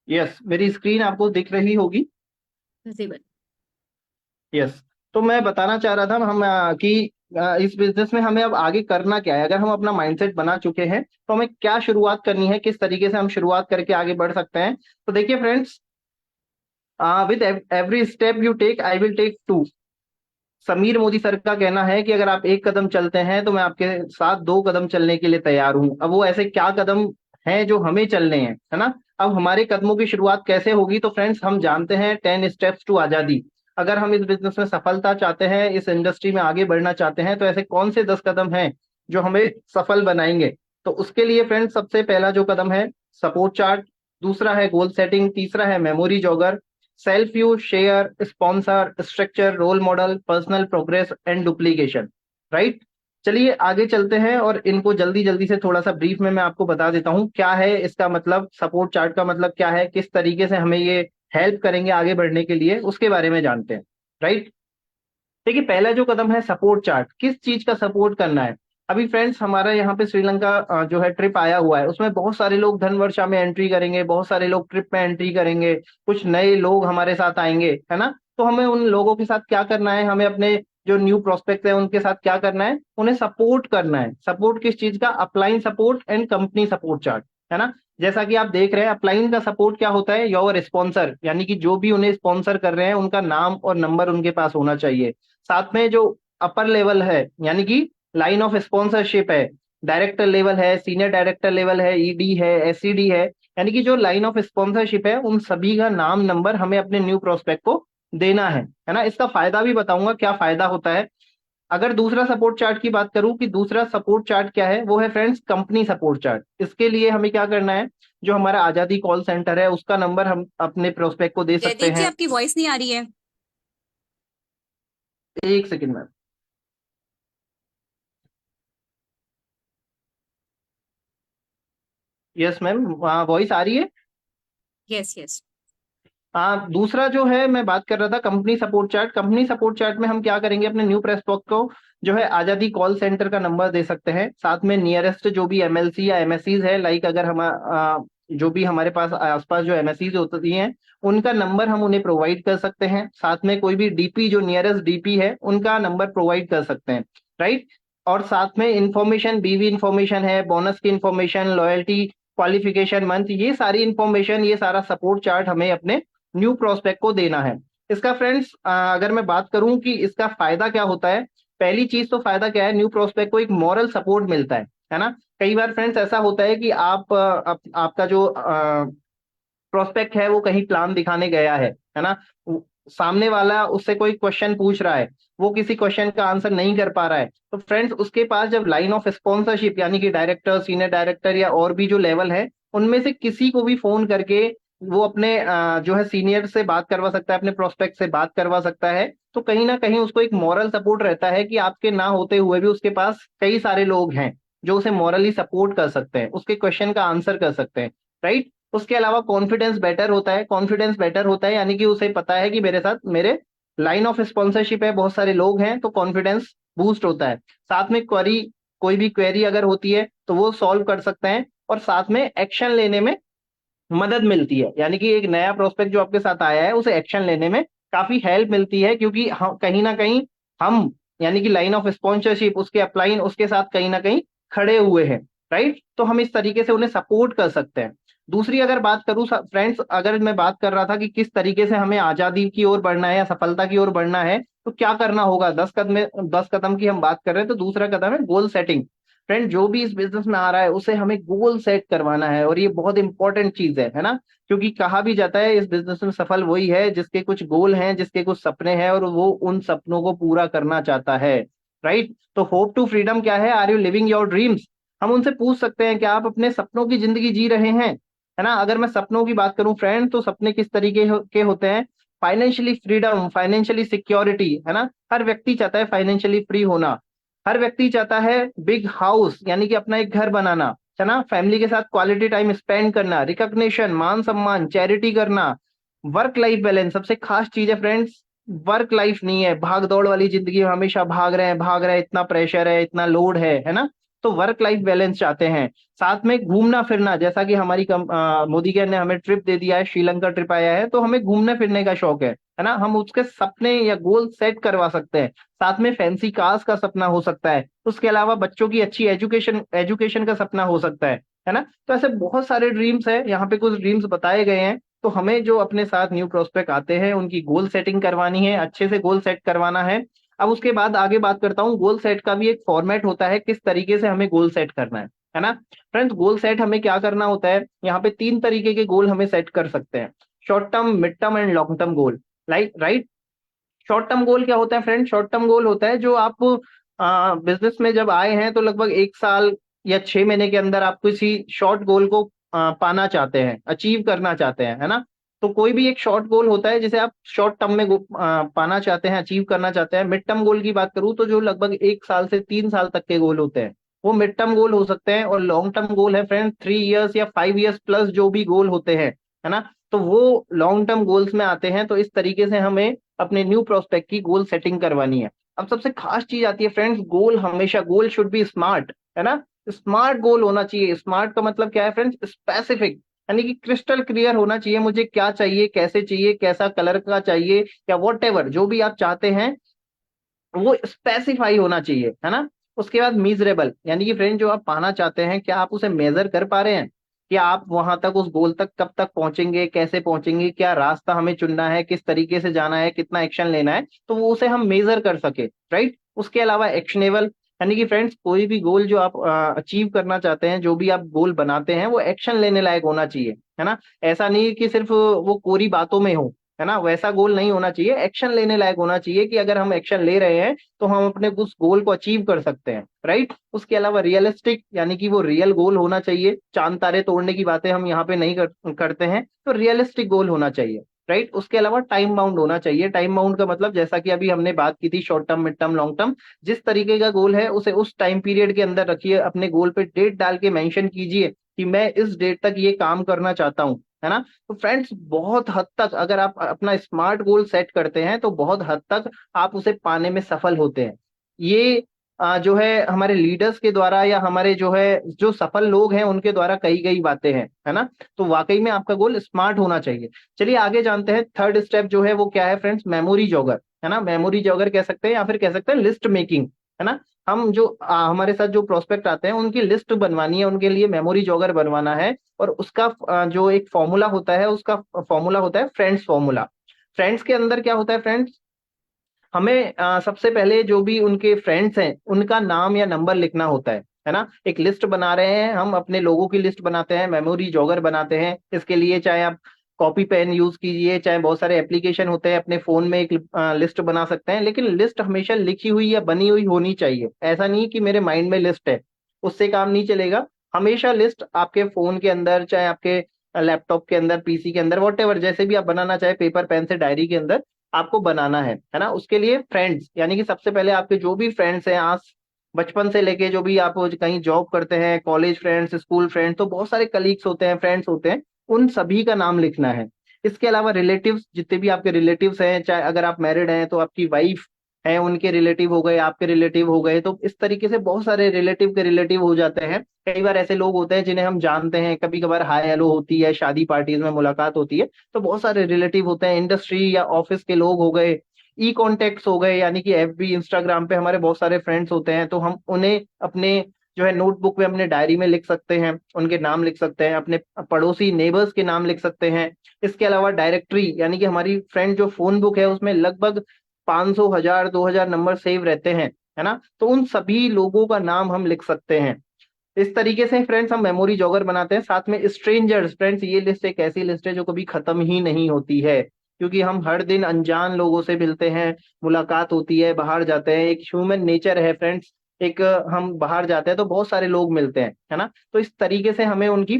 यस, मेरी स्क्रीन आपको दिख रही होगी। विजिबल। यस, तो मैं बताना चाह रहा था हम कि इस बिजनेस में हमें अब आगे करना क्या है। अगर हम अपना माइंडसेट बना चुके हैं तो हमें क्या शुरुआत करनी है, किस तरीके से हम शुरुआत करके आगे बढ़ सकते हैं। तो देखिए friends, with every step you take I will take two. Sameer Modi sir का कहना है कि अगर आप एक कदम चलते हैं तो मैं आपके साथ दो कदम चलने के लिए तैयार हूं। अब वो ऐसे क्या कदम हैं जो हमें चलने हैं, है ना। अब हमारे कदमों की शुरुआत कैसे होगी, तो फ्रेंड्स हम जानते हैं 10 स्टेप्स टू आजादी। अगर हम इस बिजनेस में सफलता चाहते हैं, इस इंडस्ट्री में आगे बढ़ना चाहते हैं, तो ऐसे कौन से 10 कदम हैं जो हमें सफल बनाएंगे। तो उसके लिए फ्रेंड्स सबसे पहला जो कदम है सपोर्ट चार्ट, दूसरा है गोल सेटिंग, तीसरा है memory jogger, self use, share, sponsor, structure, role model, personal progress and duplication. Right, चलिए आगे चलते हैं और इनको जल्दी जल्दी से थोड़ा सा ब्रीफ में मैं आपको बता देता हूं क्या है इसका मतलब, सपोर्ट चार्ट का मतलब क्या है, किस तरीके से हमें ये हेल्प करेंगे आगे बढ़ने के लिए, उसके बारे में जानते हैं। राइट, देखिए पहला जो कदम है सपोर्ट चार्ट, किस चीज का सपोर्ट करना है। अभी फ्रेंड्स हमारा यहाँ पे श्रीलंका जो है ट्रिप आया हुआ है, उसमें बहुत सारे लोग धनवर्षा में एंट्री करेंगे, बहुत सारे लोग ट्रिप में एंट्री करेंगे, कुछ नए लोग हमारे साथ आएंगे, है ना। तो हमें उन लोगों के साथ क्या करना है, हमें अपने जो न्यू प्रोस्पेक्ट है उनके साथ क्या करना है, उन्हें सपोर्ट करना है। सपोर्ट किस चीज का, upline support and company support chart, है ना। जैसा कि आप देख रहे हैं अपलाइन का सपोर्ट क्या होता है, योर स्पॉन्सर, यानी कि जो भी उन्हें स्पॉन्सर कर रहे हैं उनका नाम और नंबर उनके पास होना चाहिए। साथ में जो अपर लेवल है यानी कि लाइन ऑफ स्पॉन्सरशिप है, डायरेक्टर लेवल है, सीनियर डायरेक्टर लेवल है, ईडी है, एसईडी है, यानी कि जो लाइन ऑफ स्पॉन्सरशिप है उन सभी का नाम नंबर हमें अपने न्यू प्रोस्पेक्ट को देना है ना। इसका फायदा भी बताऊंगा क्या फायदा होता है। अगर दूसरा सपोर्ट चार्ट की बात करूं कि दूसरा सपोर्ट चार्ट क्या है, वो है फ्रेंड्स कंपनी सपोर्ट चार्ट। इसके लिए हमें क्या करना है, जो हमारा आजादी कॉल सेंटर है उसका नंबर हम अपने प्रोस्पेक्ट को दे सकते जयदीप जी हैं। आपकी वॉइस नहीं आ रही है। एक second ma'am. Yes ma'am, voice आ रही है। Yes yes. हाँ, दूसरा जो है मैं बात कर रहा था company support chart. Company support chart में हम क्या करेंगे, अपने न्यू प्रेस बॉक्स को जो है आजादी कॉल सेंटर का नंबर दे सकते हैं। साथ में नियरेस्ट जो भी एमएलसी या एमएससीज है, लाइक अगर हम जो भी हमारे पास आसपास जो एमएससीज होती हैं उनका नंबर हम उन्हें प्रोवाइड कर सकते हैं। साथ में कोई भी डीपी जो नियरेस्ट डीपी है उनका नंबर प्रोवाइड कर सकते हैं। राइट, और साथ में इंफॉर्मेशन, बीवी इंफॉर्मेशन है, बोनस की इंफॉर्मेशन, लॉयल्टी, क्वालिफिकेशन मंथ, ये सारी इंफॉर्मेशन, ये सारा सपोर्ट चार्ट हमें अपने न्यू प्रोस्पेक्ट को देना है। इसका फ्रेंड्स अगर मैं बात करूं कि इसका फायदा क्या होता है, पहली चीज तो फायदा क्या है, न्यू प्रोस्पेक्ट को एक मॉरल सपोर्ट मिलता है ना। कई बार फ्रेंड्स ऐसा होता है कि आपका जो प्रोस्पेक्ट है वो कहीं प्लान दिखाने गया है ना। सामने वाला उससे कोई क्वेश्चन पूछ रहा है, वो किसी क्वेश्चन का आंसर नहीं कर पा रहा है, तो फ्रेंड्स उसके पास जब लाइन ऑफ स्पॉन्सरशिप यानी कि डायरेक्टर, सीनियर डायरेक्टर या और भी जो लेवल है उनमें से किसी को भी फोन करके वो अपने जो है सीनियर से बात करवा सकता है, अपने प्रोस्पेक्ट से बात करवा सकता है। तो कहीं ना कहीं उसको एक मॉरल सपोर्ट रहता है कि आपके ना होते हुए भी उसके पास कई सारे लोग हैं जो उसे मॉरली सपोर्ट कर सकते हैं, उसके क्वेश्चन का आंसर कर सकते हैं। राइट, उसके अलावा कॉन्फिडेंस बेटर होता है। कॉन्फिडेंस बेटर होता है यानी कि उसे पता है कि मेरे साथ मेरे लाइन ऑफ स्पॉन्सरशिप है, बहुत सारे लोग हैं, तो कॉन्फिडेंस बूस्ट होता है। साथ में क्वेरी, कोई भी क्वेरी अगर होती है तो वो सॉल्व कर सकते हैं, और साथ में एक्शन लेने में मदद मिलती है। यानी कि एक नया प्रोस्पेक्ट जो आपके साथ आया है उसे एक्शन लेने में काफी हेल्प मिलती है, क्योंकि हम कहीं ना कहीं हम यानी कि लाइन ऑफ स्पॉन्सरशिप उसके अपलाइन उसके साथ कहीं ना कहीं खड़े हुए हैं, राइट। तो हम इस तरीके से उन्हें सपोर्ट कर सकते हैं। दूसरी अगर बात करूं फ्रेंड्स, अगर मैं बात कर रहा था कि किस तरीके से हमें आजादी की ओर बढ़ना है या सफलता की ओर बढ़ना है, तो क्या करना होगा, 10 कदम की हम बात कर रहे हैं, तो दूसरा कदम है गोल सेटिंग। फ्रेंड, जो भी इस बिजनेस में आ रहा है उसे हमें गोल सेट करवाना है, और ये बहुत इंपॉर्टेंट चीज है ना। क्योंकि कहा भी जाता है इस बिजनेस में सफल वही है जिसके कुछ गोल हैं, जिसके कुछ सपने हैं, और वो उन सपनों को पूरा करना चाहता है, राइट। तो होप टू फ्रीडम क्या है, are you living your dreams. हम उनसे पूछ सकते हैं कि आप अपने सपनों की जिंदगी जी रहे हैं, है ना। अगर मैं सपनों की बात करूं फ्रेंड, तो सपने किस तरीके के होते हैं। फाइनेंशियली फ्रीडम, फाइनेंशियली सिक्योरिटी, है ना। हर व्यक्ति चाहता है फाइनेंशियली फ्री होना। हर व्यक्ति चाहता है बिग हाउस, यानी कि अपना एक घर बनाना, है ना। फैमिली के साथ क्वालिटी टाइम स्पेंड करना, रिकॉग्निशन, मान सम्मान, चैरिटी करना। वर्क लाइफ बैलेंस सबसे खास चीज है फ्रेंड्स। वर्क लाइफ नहीं है भाग दौड़ वाली जिंदगी में हमेशा भाग रहे हैं, इतना प्रेशर है, इतना लोड है ना। तो वर्क लाइफ बैलेंस चाहते हैं। साथ में घूमना फिरना, जैसा कि हमारी मोदी जी ने हमें ट्रिप दे दिया है, श्रीलंका ट्रिप आया है, तो हमें घूमने फिरने का शौक है ना। हम उसके सपने या गोल सेट करवा सकते हैं। साथ में फैंसी कार्स का सपना हो सकता है, उसके अलावा बच्चों की अच्छी एजुकेशन एजुकेशन का सपना हो सकता है ना। तो ऐसे बहुत सारे ड्रीम्स है, यहाँ पे कुछ ड्रीम्स बताए गए हैं। तो हमें जो अपने साथ न्यू प्रोस्पेक्ट आते हैं उनकी गोल सेटिंग करवानी है, अच्छे से गोल सेट करवाना है। अब उसके बाद आगे बात करता हूँ, गोल सेट का भी एक फॉर्मेट होता है, किस तरीके से हमें गोल सेट करना है ना। फ्रेंड्स, गोल सेट हमें क्या करना होता है, यहाँ पे 3 तरीके के गोल हमें सेट कर सकते हैं। Short term, mid term and long term goal, right. Short term goal क्या होता है फ्रेंड, शॉर्ट टर्म गोल होता है जो आप बिजनेस में जब आए हैं तो लगभग 1 साल या 6 महीने के अंदर आप किसी शॉर्ट गोल को पाना चाहते हैं, अचीव करना चाहते हैं, है ना। तो कोई भी एक शॉर्ट गोल होता है जिसे आप शॉर्ट टर्म में पाना चाहते हैं, अचीव करना चाहते हैं। मिड टर्म गोल की बात करूं तो जो लगभग 1 साल से 3 साल तक के गोल होते हैं वो मिड टर्म गोल हो सकते हैं। और लॉन्ग टर्म गोल है फ्रेंड 3 इयर्स या 5 इयर्स प्लस जो भी गोल होते हैं, है ना। तो वो लॉन्ग टर्म गोल्स में आते हैं। तो इस तरीके से हमें अपने न्यू प्रोस्पेक्ट की गोल सेटिंग करवानी है। अब सबसे खास चीज आती है फ्रेंड्स, गोल हमेशा, गोल शुड बी स्मार्ट, है ना। स्मार्ट गोल होना चाहिए। स्मार्ट का मतलब क्या है फ्रेंड्स, स्पेसिफिक, यानी कि क्रिस्टल क्लियर होना चाहिए, मुझे क्या चाहिए, कैसे चाहिए, कैसा कलर का चाहिए, या वॉट एवर जो भी आप चाहते हैं वो स्पेसिफाई होना चाहिए, है ना। उसके बाद मीजरेबल, यानी कि फ्रेंड जो आप पाना चाहते हैं क्या आप उसे मेजर कर पा रहे हैं, कि आप वहां तक उस गोल तक कब तक पहुंचेंगे, कैसे पहुंचेंगे, क्या रास्ता हमें चुनना है, किस तरीके से जाना है, कितना एक्शन लेना है, तो वो उसे हम मेजर कर सके, राइट। उसके अलावा एक्शनेबल, यानी कि फ्रेंड्स कोई भी गोल जो आप अचीव करना चाहते हैं, जो भी आप गोल बनाते हैं वो एक्शन लेने लायक होना चाहिए, है ना। ऐसा नहीं कि सिर्फ वो कोरी बातों में हो, है ना, वैसा गोल नहीं होना चाहिए, एक्शन लेने लायक होना चाहिए कि अगर हम एक्शन ले रहे हैं तो हम अपने उस गोल को अचीव कर सकते हैं, राइट। उसके अलावा रियलिस्टिक, यानी कि वो रियल गोल होना चाहिए। चांद तारे तोड़ने की बातें हम यहाँ पे नहीं करते हैं, तो रियलिस्टिक गोल होना चाहिए, राइट। उसके अलावा टाइम बाउंड होना चाहिए। टाइम बाउंड का मतलब जैसा कि अभी हमने बात की थी, short term, mid term, long term, जिस तरीके का गोल है उसे उस टाइम पीरियड के अंदर रखिए। अपने गोल पे डेट डाल के मेंशन कीजिए कि मैं इस डेट तक ये काम करना चाहता हूँ, है ना। तो फ्रेंड्स बहुत हद तक अगर आप अपना स्मार्ट गोल सेट करते हैं तो बहुत हद तक आप उसे पाने में सफल होते हैं। ये जो है हमारे लीडर्स के द्वारा या हमारे जो है जो सफल लोग हैं उनके द्वारा कही गई बातें हैं, है ना। तो वाकई में आपका गोल स्मार्ट होना चाहिए। चलिए आगे जानते हैं। थर्ड स्टेप जो है वो क्या है फ्रेंड्स, मेमोरी जॉगर, है ना। मेमोरी जॉगर कह सकते हैं या फिर कह सकते हैं लिस्ट मेकिंग, है ना। हम जो हमारे साथ जो प्रोस्पेक्ट आते हैं उनकी लिस्ट बनवानी है, उनके लिए मेमोरी जॉगर बनवाना है। और उसका जो एक फॉर्मूला होता है, उसका फॉर्मूला होता है फ्रेंड्स फॉर्मूला। फ्रेंड्स के अंदर क्या होता है फ्रेंड्स, हमें सबसे पहले जो भी उनके फ्रेंड्स हैं उनका नाम या नंबर लिखना होता है ना। एक लिस्ट बना रहे हैं हम, अपने लोगों की लिस्ट बनाते हैं, मेमोरी जॉगर बनाते हैं। इसके लिए चाहे आप कॉपी पेन यूज कीजिए, चाहे बहुत सारे एप्लीकेशन होते हैं, अपने फोन में एक लिस्ट बना सकते हैं। लेकिन लिस्ट हमेशा लिखी हुई या बनी हुई होनी चाहिए। ऐसा नहीं कि मेरे माइंड में लिस्ट है, उससे काम नहीं चलेगा। हमेशा लिस्ट आपके फोन के अंदर, चाहे आपके लैपटॉप के अंदर, पीसी के अंदर, वॉट एवर, जैसे भी आप बनाना चाहे, पेपर पेन से, डायरी के अंदर आपको बनाना है ना। उसके लिए फ्रेंड्स, यानी कि सबसे पहले आपके जो भी फ्रेंड्स हैं आज बचपन से लेके, जो भी आप कहीं जॉब करते हैं, कॉलेज फ्रेंड्स, स्कूल फ्रेंड्स, तो बहुत सारे कलीग्स होते हैं, फ्रेंड्स होते हैं, उन सभी का नाम लिखना है। इसके अलावा रिलेटिव्स, जितने भी आपके रिलेटिव्स हैं, चाहे अगर आप मैरिड हैं तो आपकी वाइफ है, उनके रिलेटिव हो गए, आपके रिलेटिव हो गए, तो इस तरीके से बहुत सारे रिलेटिव के रिलेटिव हो जाते हैं। कई बार ऐसे लोग होते हैं जिन्हें हम जानते हैं, कभी कभार हाय हेलो होती है, शादी पार्टीज में मुलाकात होती है, तो बहुत सारे रिलेटिव होते हैं। इंडस्ट्री या ऑफिस के लोग हो गए, ई कॉन्टेक्ट्स हो गए, यानी कि एफबी इंस्टाग्राम पे हमारे बहुत सारे फ्रेंड्स होते हैं, तो हम उन्हें अपने जो है नोटबुक में, अपने डायरी में लिख सकते हैं, उनके नाम लिख सकते हैं, अपने पड़ोसी नेबर्स के नाम लिख सकते हैं। इसके अलावा डायरेक्टरी, यानी कि हमारी फ्रेंड जो फोन बुक है उसमें लगभग 500, 1000, 2000 नंबर सेव रहते हैं, है ना, तो उन सभी लोगों का नाम हम लिख सकते हैं। इस तरीके से फ्रेंड्स हम मेमोरी जॉगर बनाते हैं। साथ में स्ट्रेंजर्स, फ्रेंड्स ये लिस्ट एक ऐसी लिस्ट है जो कभी खत्म ही नहीं होती है, क्योंकि हम हर दिन अनजान लोगों से मिलते हैं, मुलाकात होती है, बाहर जाते हैं, एक ह्यूमन नेचर है फ्रेंड्स। एक हम बाहर जाते हैं तो बहुत सारे लोग मिलते हैं, है ना, तो इस तरीके से हमें उनकी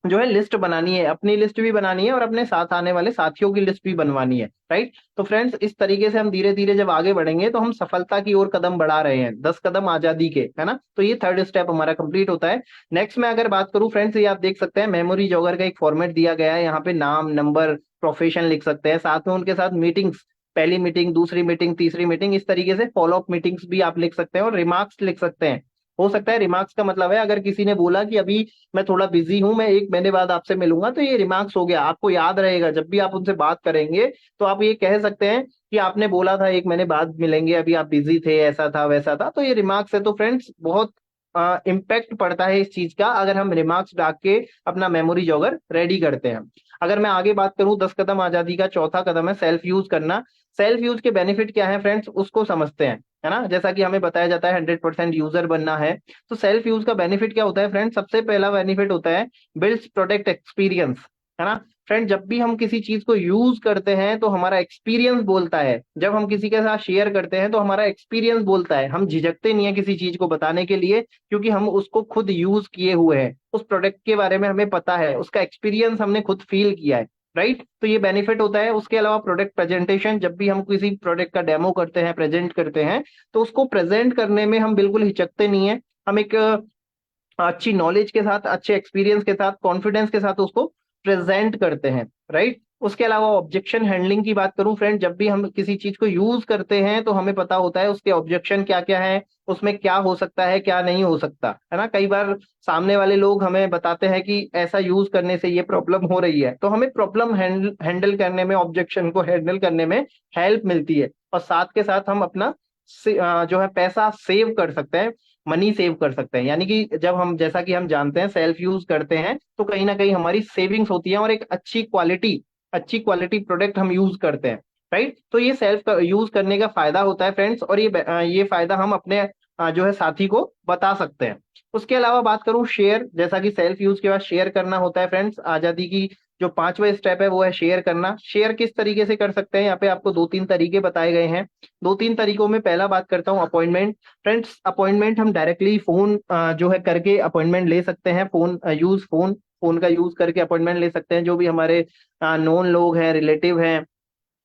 जो है लिस्ट बनानी है, अपनी लिस्ट भी बनानी है और अपने साथ आने वाले साथियों की लिस्ट भी बनवानी है, राइट। तो फ्रेंड्स इस तरीके से हम धीरे धीरे जब आगे बढ़ेंगे तो हम सफलता की ओर कदम बढ़ा रहे हैं, 10 कदम आजादी के, है ना। तो ये थर्ड स्टेप हमारा कंप्लीट होता है। नेक्स्ट में अगर बात करूं फ्रेंड्स, ये आप देख सकते हैं मेमोरी जॉगर का एक फॉर्मेट दिया गया है। यहाँ पे नाम, नंबर, प्रोफेशन लिख सकते हैं, साथ में उनके साथ मीटिंग्स, पहली मीटिंग, दूसरी मीटिंग, तीसरी मीटिंग, इस तरीके से फॉलो अप मीटिंग्स भी आप लिख सकते हैं, और रिमार्क्स लिख सकते हैं। हो सकता है रिमार्क्स का मतलब है अगर किसी ने बोला कि अभी मैं थोड़ा बिजी हूं, मैं 1 महीने बाद आपसे मिलूंगा, तो ये रिमार्क्स हो गया, आपको याद रहेगा जब भी आप उनसे बात करेंगे तो आप ये कह सकते हैं कि आपने बोला था 1 महीने बाद मिलेंगे, अभी आप बिजी थे, ऐसा था वैसा था, तो ये रिमार्क्स है। तो फ्रेंड्स बहुत इम्पैक्ट पड़ता है इस चीज का अगर हम रिमार्क्स डाल के अपना मेमोरी जॉगर रेडी करते हैं। अगर मैं आगे बात करूं, 10 कदम आजादी का चौथा कदम है सेल्फ यूज करना। सेल्फ यूज के बेनिफिट क्या है फ्रेंड्स, उसको समझते हैं, है ना। जैसा कि हमें बताया जाता है 100% यूजर बनना है, तो सेल्फ यूज का बेनिफिट क्या होता है फ्रेंड्स, सबसे पहला बेनिफिट होता है बिल्ड्स प्रोडक्ट एक्सपीरियंस, है ना। फ्रेंड जब भी हम किसी चीज को यूज करते हैं तो हमारा एक्सपीरियंस बोलता है, जब हम किसी के साथ शेयर करते हैं तो हमारा एक्सपीरियंस बोलता है, हम झिझकते नहीं है किसी चीज को बताने के लिए, क्योंकि हम उसको खुद यूज किए हुए हैं, उस प्रोडक्ट के बारे में हमें पता है, उसका एक्सपीरियंस हमने खुद फील किया है, राइट। तो ये बेनिफिट होता है। उसके अलावा प्रोडक्ट प्रेजेंटेशन, जब भी हम किसी प्रोडक्ट का डेमो करते हैं, प्रेजेंट करते हैं, तो उसको प्रेजेंट करने में हम बिल्कुल हिचकते नहीं है, हम एक अच्छी नॉलेज के साथ, अच्छे एक्सपीरियंस के साथ, कॉन्फिडेंस के साथ उसको प्रेजेंट करते हैं, राइट। उसके अलावा ऑब्जेक्शन हैंडलिंग की बात करूं फ्रेंड, जब भी हम किसी चीज को यूज करते हैं तो हमें पता होता है उसके ऑब्जेक्शन क्या क्या है, उसमें क्या हो सकता है, क्या नहीं हो सकता, है ना। कई बार सामने वाले लोग हमें बताते हैं कि ऐसा यूज करने से ये प्रॉब्लम हो रही है, तो हमें प्रॉब्लम हैंडल करने में, ऑब्जेक्शन को हैंडल करने में हेल्प मिलती है, और साथ के साथ हम अपना जो है पैसा सेव कर सकते हैं, मनी सेव कर सकते हैं। यानी कि जब हम, जैसा कि हम जानते हैं, सेल्फ यूज करते हैं तो कहीं ना कहीं हमारी सेविंग्स होती है और एक अच्छी क्वालिटी प्रोडक्ट हम यूज करते हैं, राइट। तो ये सेल्फ यूज करने का फायदा होता है फ्रेंड्स, और ये फायदा हम अपने जो है साथी को बता सकते हैं। उसके अलावा बात करूं शेयर, जैसा कि सेल्फ यूज के बाद शेयर करना होता है फ्रेंड्स, आजादी की जो 5वां स्टेप है वो है शेयर करना। शेयर किस तरीके से कर सकते हैं, यहाँ पे आपको 2-3 तरीके बताए गए हैं। 2-3 तरीकों में पहला बात करता हूँ अपॉइंटमेंट। फ्रेंड्स अपॉइंटमेंट हम डायरेक्टली फोन जो है करके अपॉइंटमेंट ले सकते हैं, फोन का यूज करके अपॉइंटमेंट ले सकते हैं। जो भी हमारे नोन लोग हैं, रिलेटिव हैं,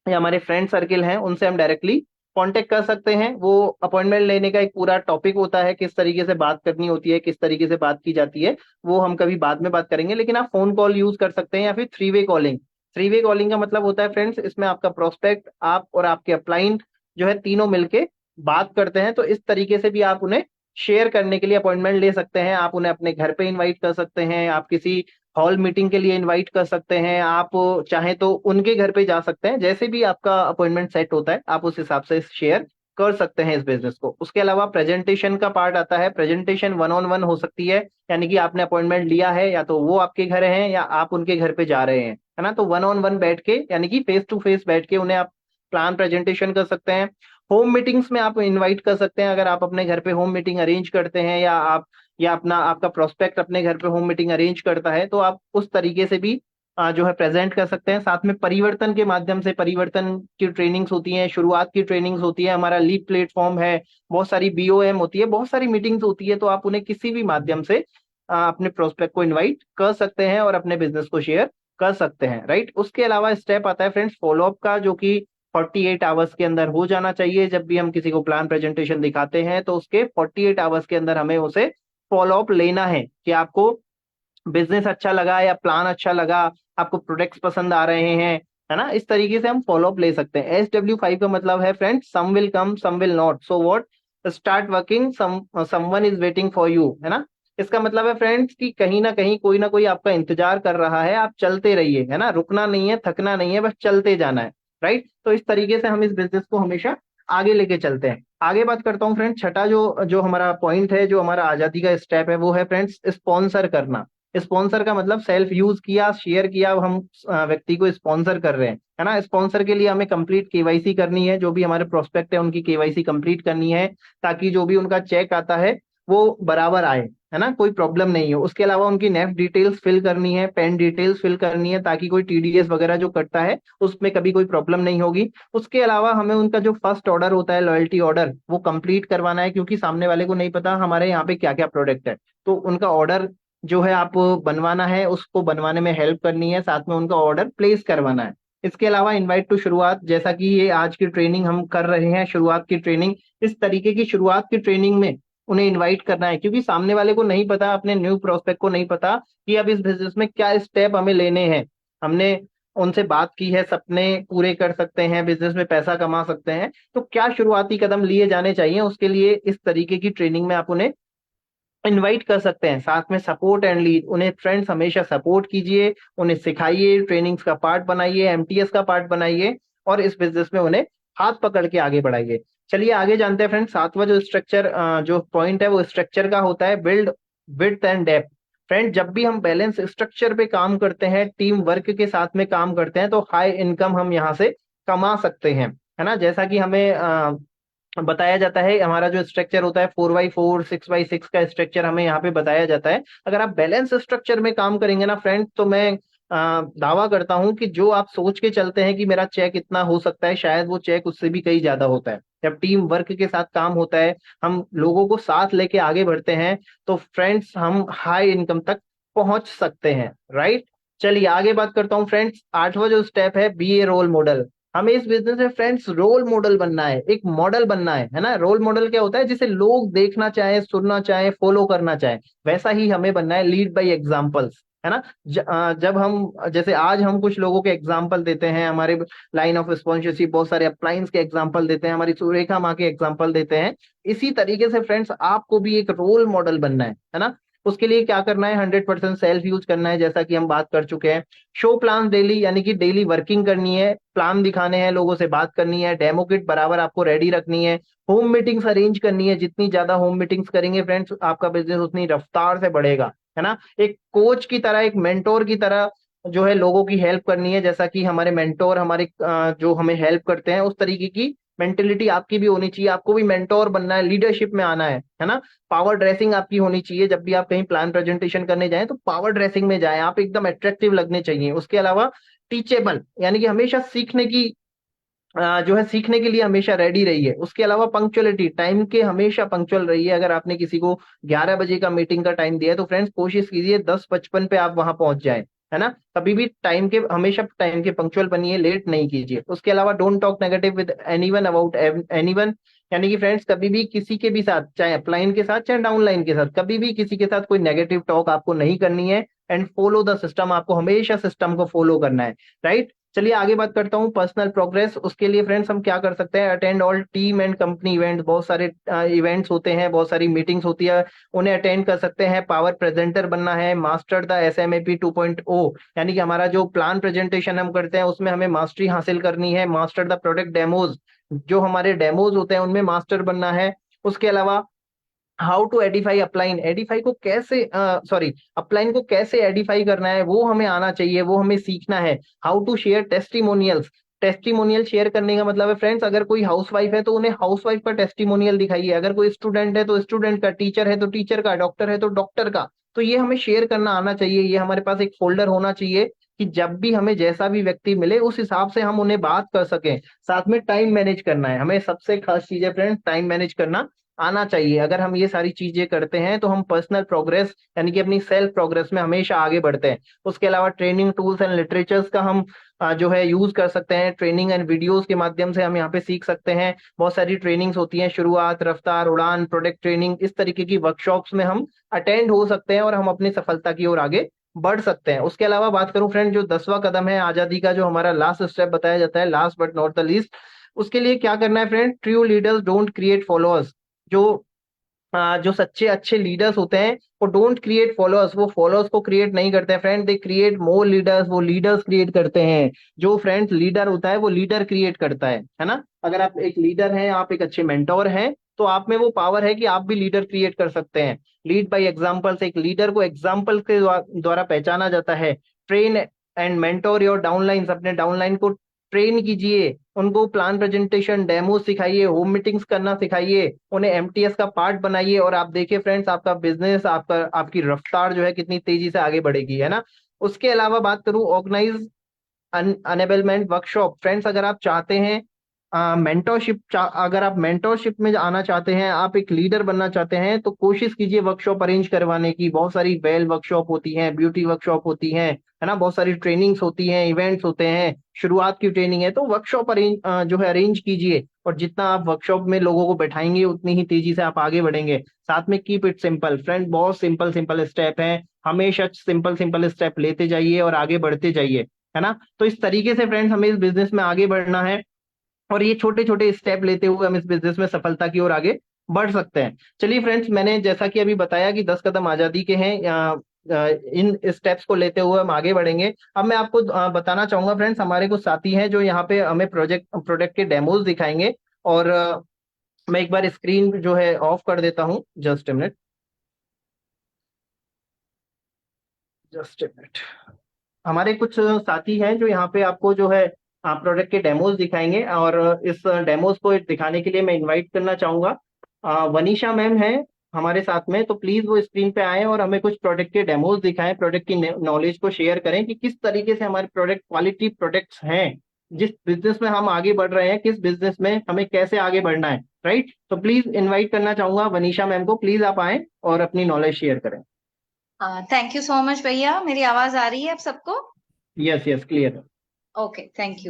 या हमारे फ्रेंड सर्किल हैं, उनसे हम डायरेक्टली कांटेक्ट कर सकते हैं। वो अपॉइंटमेंट लेने का एक पूरा टॉपिक होता है, किस तरीके से बात करनी होती है, किस तरीके से बात की जाती है, वो हम कभी बाद में बात करेंगे। लेकिन आप फोन कॉल यूज कर सकते हैं या फिर 3 वे कॉलिंग। 3 वे कॉलिंग का मतलब होता है फ्रेंड्स, इसमें आपका प्रोस्पेक्ट, आप और आपके अपलाइंट जो है तीनों मिलके बात करते हैं। तो इस तरीके से भी आप उन्हें शेयर करने के लिए अपॉइंटमेंट ले सकते हैं। आप उन्हें अपने घर पे इनवाइट कर सकते हैं, आप किसी हॉल मीटिंग के लिए इनवाइट कर सकते हैं, आप चाहें तो उनके घर पे जा सकते हैं। जैसे भी आपका अपॉइंटमेंट सेट होता है आप उस हिसाब से शेयर कर सकते हैं इस बिजनेस को। उसके अलावा प्रेजेंटेशन का पार्ट आता है। प्रेजेंटेशन 1-on-1 हो सकती है, यानी कि आपने अपॉइंटमेंट लिया है, या तो वो आपके घर हैं या आप उनके घर पे जा रहे हैं, है ना। तो 1-on-1 बैठ के, यानी कि फेस टू फेस बैठ के उन्हें आप प्लान प्रेजेंटेशन कर सकते हैं। होम मीटिंग्स में आप इनवाइट कर सकते हैं, अगर आप अपने घर पे होम मीटिंग अरेंज करते हैं, या आपका प्रोस्पेक्ट अपने घर पे होम मीटिंग अरेंज करता है, तो आप उस तरीके से भी जो है प्रेजेंट कर सकते हैं। साथ में परिवर्तन के माध्यम से, परिवर्तन की ट्रेनिंग्स होती हैं, शुरुआत की ट्रेनिंग्स होती है, हमारा लीप प्लेटफॉर्म है, बहुत सारी बीओएम होती है, बहुत सारी मीटिंग्स होती है। तो आप उन्हें किसी भी माध्यम से अपने प्रोस्पेक्ट को इन्वाइट कर सकते हैं और अपने बिजनेस को शेयर कर सकते हैं, राइट। उसके अलावा स्टेप आता है फ्रेंड्स फॉलोअप का, जो कि 48 आवर्स के अंदर हो जाना चाहिए। जब भी हम किसी को प्लान प्रेजेंटेशन दिखाते हैं तो उसके 48 आवर्स के अंदर हमें उसे फॉलोअप लेना है कि आपको बिजनेस अच्छा लगा या प्लान अच्छा लगा, आपको प्रोडक्ट्स पसंद आ रहे हैं, है ना, इस तरीके से हम फॉलो अप ले सकते हैं। SW5 का मतलब है friends, some will come some will not, so what, start working, someone is waiting for you, है ना। इसका मतलब है फ्रेंड्स कि कहीं ना कोई आपका इंतजार कर रहा है, आप चलते रहिए, है ना, रुकना नहीं है, थकना नहीं है, बस चलते जाना है, राइट। तो इस तरीके से हम इस बिजनेस को हमेशा आगे लेके चलते हैं। आगे बात करता हूँ फ्रेंड्स, छठा जो जो हमारा पॉइंट है, जो हमारा आजादी का स्टेप है, वो है फ्रेंड्स स्पॉन्सर करना। स्पॉन्सर का मतलब सेल्फ यूज किया, शेयर किया, अब हम व्यक्ति को स्पॉन्सर कर रहे हैं, है ना। स्पॉन्सर के लिए हमें कंप्लीट केवाईसी करनी है, जो भी हमारे प्रोस्पेक्ट है उनकी केवाईसी कंप्लीट करनी है, ताकि जो भी उनका चेक आता है वो बराबर आए, है ना, कोई प्रॉब्लम नहीं हो। उसके अलावा उनकी नेफ्ट डिटेल्स फिल करनी है, पेन डिटेल्स फिल करनी है, ताकि कोई TDS वगैरह जो कटता है उसमें कभी कोई प्रॉब्लम नहीं होगी। उसके अलावा हमें उनका जो फर्स्ट ऑर्डर होता है, लॉयल्टी ऑर्डर, वो कंप्लीट करवाना है, क्योंकि सामने वाले को नहीं पता हमारे यहाँ पे क्या क्या प्रोडक्ट है। तो उनका ऑर्डर जो है आप बनवाना है, उसको बनवाने में हेल्प करनी है, साथ में उनका ऑर्डर प्लेस करवाना है। इसके अलावा इनवाइट टू शुरुआत, जैसा कि ये आज की ट्रेनिंग हम कर रहे हैं, शुरुआत की ट्रेनिंग, इस तरीके की शुरुआत की ट्रेनिंग में उन्हें इनवाइट करना है, क्योंकि सामने वाले को नहीं पता, अपने न्यू प्रोस्पेक्ट को नहीं पता कि अब इस बिजनेस में क्या स्टेप हमें लेने हैं। हमने उनसे बात की है, सपने पूरे कर सकते हैं, बिजनेस में पैसा कमा सकते हैं, तो क्या शुरुआती कदम लिए जाने चाहिए, उसके लिए इस तरीके की ट्रेनिंग में आप उन्हें इनवाइट कर सकते हैं। साथ में सपोर्ट एंड लीड, उन्हें फ्रेंड्स हमेशा सपोर्ट कीजिए, उन्हें सिखाइए, ट्रेनिंग्स का पार्ट बनाइए, MTS का पार्ट बनाइए, और इस बिजनेस में उन्हें हाथ पकड़ के आगे बढ़ाइए। चलिए आगे जानते हैं फ्रेंड्स, सातवां जो स्ट्रक्चर जो पॉइंट है, वो स्ट्रक्चर का होता है, build width and depth. Friend, जब भी हम बैलेंस स्ट्रक्चर पे काम करते हैं, टीम वर्क के साथ में काम करते हैं, तो हाई इनकम हम यहाँ से कमा सकते हैं, है ना। जैसा कि हमें बताया जाता है, हमारा जो स्ट्रक्चर होता है 4x4 6x6 का स्ट्रक्चर हमें यहाँ पे बताया जाता है। अगर आप बैलेंस स्ट्रक्चर में काम करेंगे ना फ्रेंड, तो मैं दावा करता हूं कि जो आप सोच के चलते हैं कि मेरा चेक इतना हो सकता है, शायद वो चेक उससे भी कहीं ज्यादा होता है। जब टीम वर्क के साथ काम होता है, हम लोगों को साथ लेके आगे बढ़ते हैं, तो फ्रेंड्स हम हाई इनकम तक पहुंच सकते हैं, राइट। चलिए आगे बात करता हूँ फ्रेंड्स, आठवां जो स्टेप है, बी ए रोल मॉडल। हमें इस बिजनेस में फ्रेंड्स रोल मॉडल बनना है, एक मॉडल बनना है ना। रोल मॉडल क्या होता है, जिसे लोग देखना चाहे, सुनना चाहे, फॉलो करना चाहे, वैसा ही हमें बनना है, लीड बाय एग्जांपल्स, है ना। जब हम, जैसे आज हम कुछ लोगों के एग्जांपल देते हैं, हमारे लाइन ऑफ स्पॉन्सरशिप बहुत सारे अप्लायंस के एग्जांपल देते हैं, हमारी सुरेखा माँ के एग्जांपल देते हैं। इसी तरीके से फ्रेंड्स आपको भी एक रोल मॉडल बनना है ना। उसके लिए क्या करना है, 100% सेल्फ यूज करना है, जैसा कि हम बात कर चुके हैं। शो प्लान डेली, यानी कि डेली वर्किंग करनी है, प्लान दिखाने हैं, लोगों से बात करनी है, डेमो किट बराबर आपको रेडी रखनी है, होम मीटिंग्स अरेंज करनी है। जितनी ज्यादा होम मीटिंग्स करेंगे फ्रेंड्स, आपका बिजनेस उतनी रफ्तार से बढ़ेगा, है ना। एक कोच की तरह, एक मेंटोर की तरह जो है लोगों की हेल्प करनी है, जैसा कि हमारे मेंटोर हमारे जो हमें हेल्प करते हैं, उस तरीके की मेंटेलिटी आपकी भी होनी चाहिए। आपको भी मेंटोर बनना है, लीडरशिप में आना है ना। पावर ड्रेसिंग आपकी होनी चाहिए, जब भी आप कहीं प्लान प्रेजेंटेशन करने जाएं तो पावर ड्रेसिंग में जाएं, आप एकदम अट्रैक्टिव लगने चाहिए। उसके अलावा टीचेबल, यानी कि हमेशा सीखने की जो है सीखने के लिए हमेशा रेडी रहिए। उसके अलावा पंक्चुअलिटी, टाइम के हमेशा पंक्चुअल रहिए। अगर आपने किसी को 11 बजे का मीटिंग का टाइम दिया है, तो फ्रेंड्स कोशिश कीजिए 10:55 पे आप वहां पहुंच जाए, है ना। कभी भी टाइम के, हमेशा टाइम के पंक्चुअल बनिए, लेट नहीं कीजिए। उसके अलावा don't talk negative with anyone about anyone, यानी कि फ्रेंड्स कभी भी किसी के भी साथ, चाहे अपलाइन के साथ चाहे डाउनलाइन के साथ, कभी भी किसी के साथ कोई नेगेटिव टॉक आपको नहीं करनी है। एंड फॉलो द सिस्टम, आपको हमेशा सिस्टम को फॉलो करना है, राइट। चलिए आगे बात करता हूँ पर्सनल प्रोग्रेस। उसके लिए फ्रेंड्स हम क्या कर सकते हैं, attend all team and company events. बहुत सारे इवेंट्स होते हैं, बहुत सारी मीटिंग्स होती है, उन्हें अटेंड कर सकते हैं। पावर प्रेजेंटर बनना है, मास्टर द SMAP 2.0, यानी कि हमारा जो प्लान प्रेजेंटेशन हम करते हैं उसमें हमें मास्टरी हासिल करनी है। मास्टर द प्रोडक्ट डेमोज, जो हमारे डेमोज होते हैं उनमें मास्टर बनना है। उसके अलावा how to edify upline, edify को कैसे सॉरी अपलाइन को कैसे एडिफाई करना है, वो हमें आना चाहिए, वो हमें सीखना है। How to share testimonials, testimonial share करने का मतलब है फ्रेंड्स, अगर कोई हाउसवाइफ है तो उन्हें हाउसवाइफ का टेस्टिमोनियल दिखाइए, अगर कोई स्टूडेंट है तो स्टूडेंट का, टीचर है तो टीचर का, डॉक्टर है तो डॉक्टर का। तो ये हमें शेयर करना आना चाहिए, ये हमारे पास एक फोल्डर होना चाहिए कि जब भी हमें जैसा भी व्यक्ति मिले उस हिसाब से हम उन्हें बात कर सकें। साथ में टाइम मैनेज करना है, हमें सबसे खास चीज है फ्रेंड्स टाइम मैनेज करना। आना चाहिए। अगर हम ये सारी चीजें करते हैं तो हम पर्सनल प्रोग्रेस यानी कि अपनी सेल्फ प्रोग्रेस में हमेशा आगे बढ़ते हैं। उसके अलावा ट्रेनिंग टूल्स एंड लिटरेचर्स का हम जो है यूज कर सकते हैं। ट्रेनिंग एंड वीडियोस के माध्यम से हम यहाँ पे सीख सकते हैं। बहुत सारी ट्रेनिंग्स होती हैं, शुरुआत, रफ्तार, उड़ान, प्रोडक्ट ट्रेनिंग, इस तरीके की वर्कशॉप्स में हम अटेंड हो सकते हैं और हम अपनी सफलता की ओर आगे बढ़ सकते हैं। उसके अलावा बात करूं फ्रेंड, जो 10वां कदम है आजादी का, जो हमारा लास्ट स्टेप बताया जाता है, last but not the least, उसके लिए क्या करना है friend? True leaders don't create followers. जो जो सच्चे अच्छे लीडर्स होते हैं वो डोंट क्रिएट फॉलोअर्स, वो फॉलोअर्स को क्रिएट नहीं करते हैं friend, they create more leaders, वो लीडर्स क्रिएट करते हैं। जो फ्रेंड्स लीडर होता है वो लीडर क्रिएट करता है ना। अगर आप एक लीडर हैं, आप एक अच्छे मेंटोर हैं, तो आप में वो पावर है कि आप भी लीडर क्रिएट कर सकते हैं। लीड बाय एग्जाम्पल्स, एक लीडर को एग्जाम्पल के द्वारा पहचाना जाता है। Train and mentor your downlines, अपने डाउनलाइन को ट्रेन कीजिए, उनको प्लान प्रेजेंटेशन, डेमो सिखाइए, होम मीटिंग्स करना सिखाइए, उन्हें एमटीएस का पार्ट बनाइए, और आप देखिए फ्रेंड्स, आपका बिजनेस, आपकी रफ्तार जो है कितनी तेजी से आगे बढ़ेगी, है ना। उसके अलावा बात करूं, ऑर्गेनाइज अनेबलमेंट वर्कशॉप। फ्रेंड्स, अगर आप चाहते हैं मेंटोरशिप, अगर आप मेंटोरशिप में आना चाहते हैं, आप एक लीडर बनना चाहते हैं, तो कोशिश कीजिए वर्कशॉप अरेंज करवाने की। बहुत सारी वेल वर्कशॉप होती हैं, ब्यूटी वर्कशॉप होती हैं, है ना, बहुत सारी ट्रेनिंग्स होती हैं, इवेंट्स होते हैं, शुरुआत की ट्रेनिंग है, तो वर्कशॉप जो है अरेंज कीजिए। और जितना आप वर्कशॉप में लोगों को बैठाएंगे उतनी ही तेजी से आप आगे बढ़ेंगे। साथ में कीप इट सिंपल फ्रेंड, बहुत सिंपल सिंपल स्टेप हैं, हमेशा सिंपल सिंपल स्टेप लेते जाइए और आगे बढ़ते जाइए, है ना। तो इस तरीके से फ्रेंड्स हमें इस बिजनेस में आगे बढ़ना है, और ये छोटे छोटे स्टेप लेते हुए हम इस बिजनेस में सफलता की ओर आगे बढ़ सकते हैं। चलिए फ्रेंड्स, मैंने जैसा कि अभी बताया कि 10 कदम आजादी के हैं, इन स्टेप्स को लेते हुए हम आगे बढ़ेंगे। अब मैं आपको बताना चाहूंगा फ्रेंड्स, हमारे कुछ साथी हैं जो यहाँ पे हमें प्रोडक्ट के डेमोज दिखाएंगे। और मैं एक बार स्क्रीन जो है ऑफ कर देता हूँ, just a minute, just a minute. हमारे कुछ साथी हैं जो यहाँ पे आपको जो है प्रोडक्ट के डेमोज दिखाएंगे, और इस डेमोज को दिखाने के लिए मैं इनवाइट करना चाहूंगा। वनीशा मैम है हमारे साथ में, तो प्लीज वो स्क्रीन पे आए और हमें कुछ प्रोडक्ट के डेमोज दिखाएं, प्रोडक्ट की नॉलेज को शेयर करें कि किस तरीके से हमारे प्रोडक्ट क्वालिटी प्रोडक्ट्स हैं, जिस बिजनेस में हम आगे बढ़ रहे हैं, किस बिजनेस में हमें कैसे आगे बढ़ना है, राइट। तो प्लीज इनवाइट करना चाहूंगा वनीशा मैम को, प्लीज आप आए और अपनी नॉलेज शेयर करें। थैंक यू सो मच भैया। मेरी आवाज आ रही है आप सबको? Yes yes, clear. Okay, thank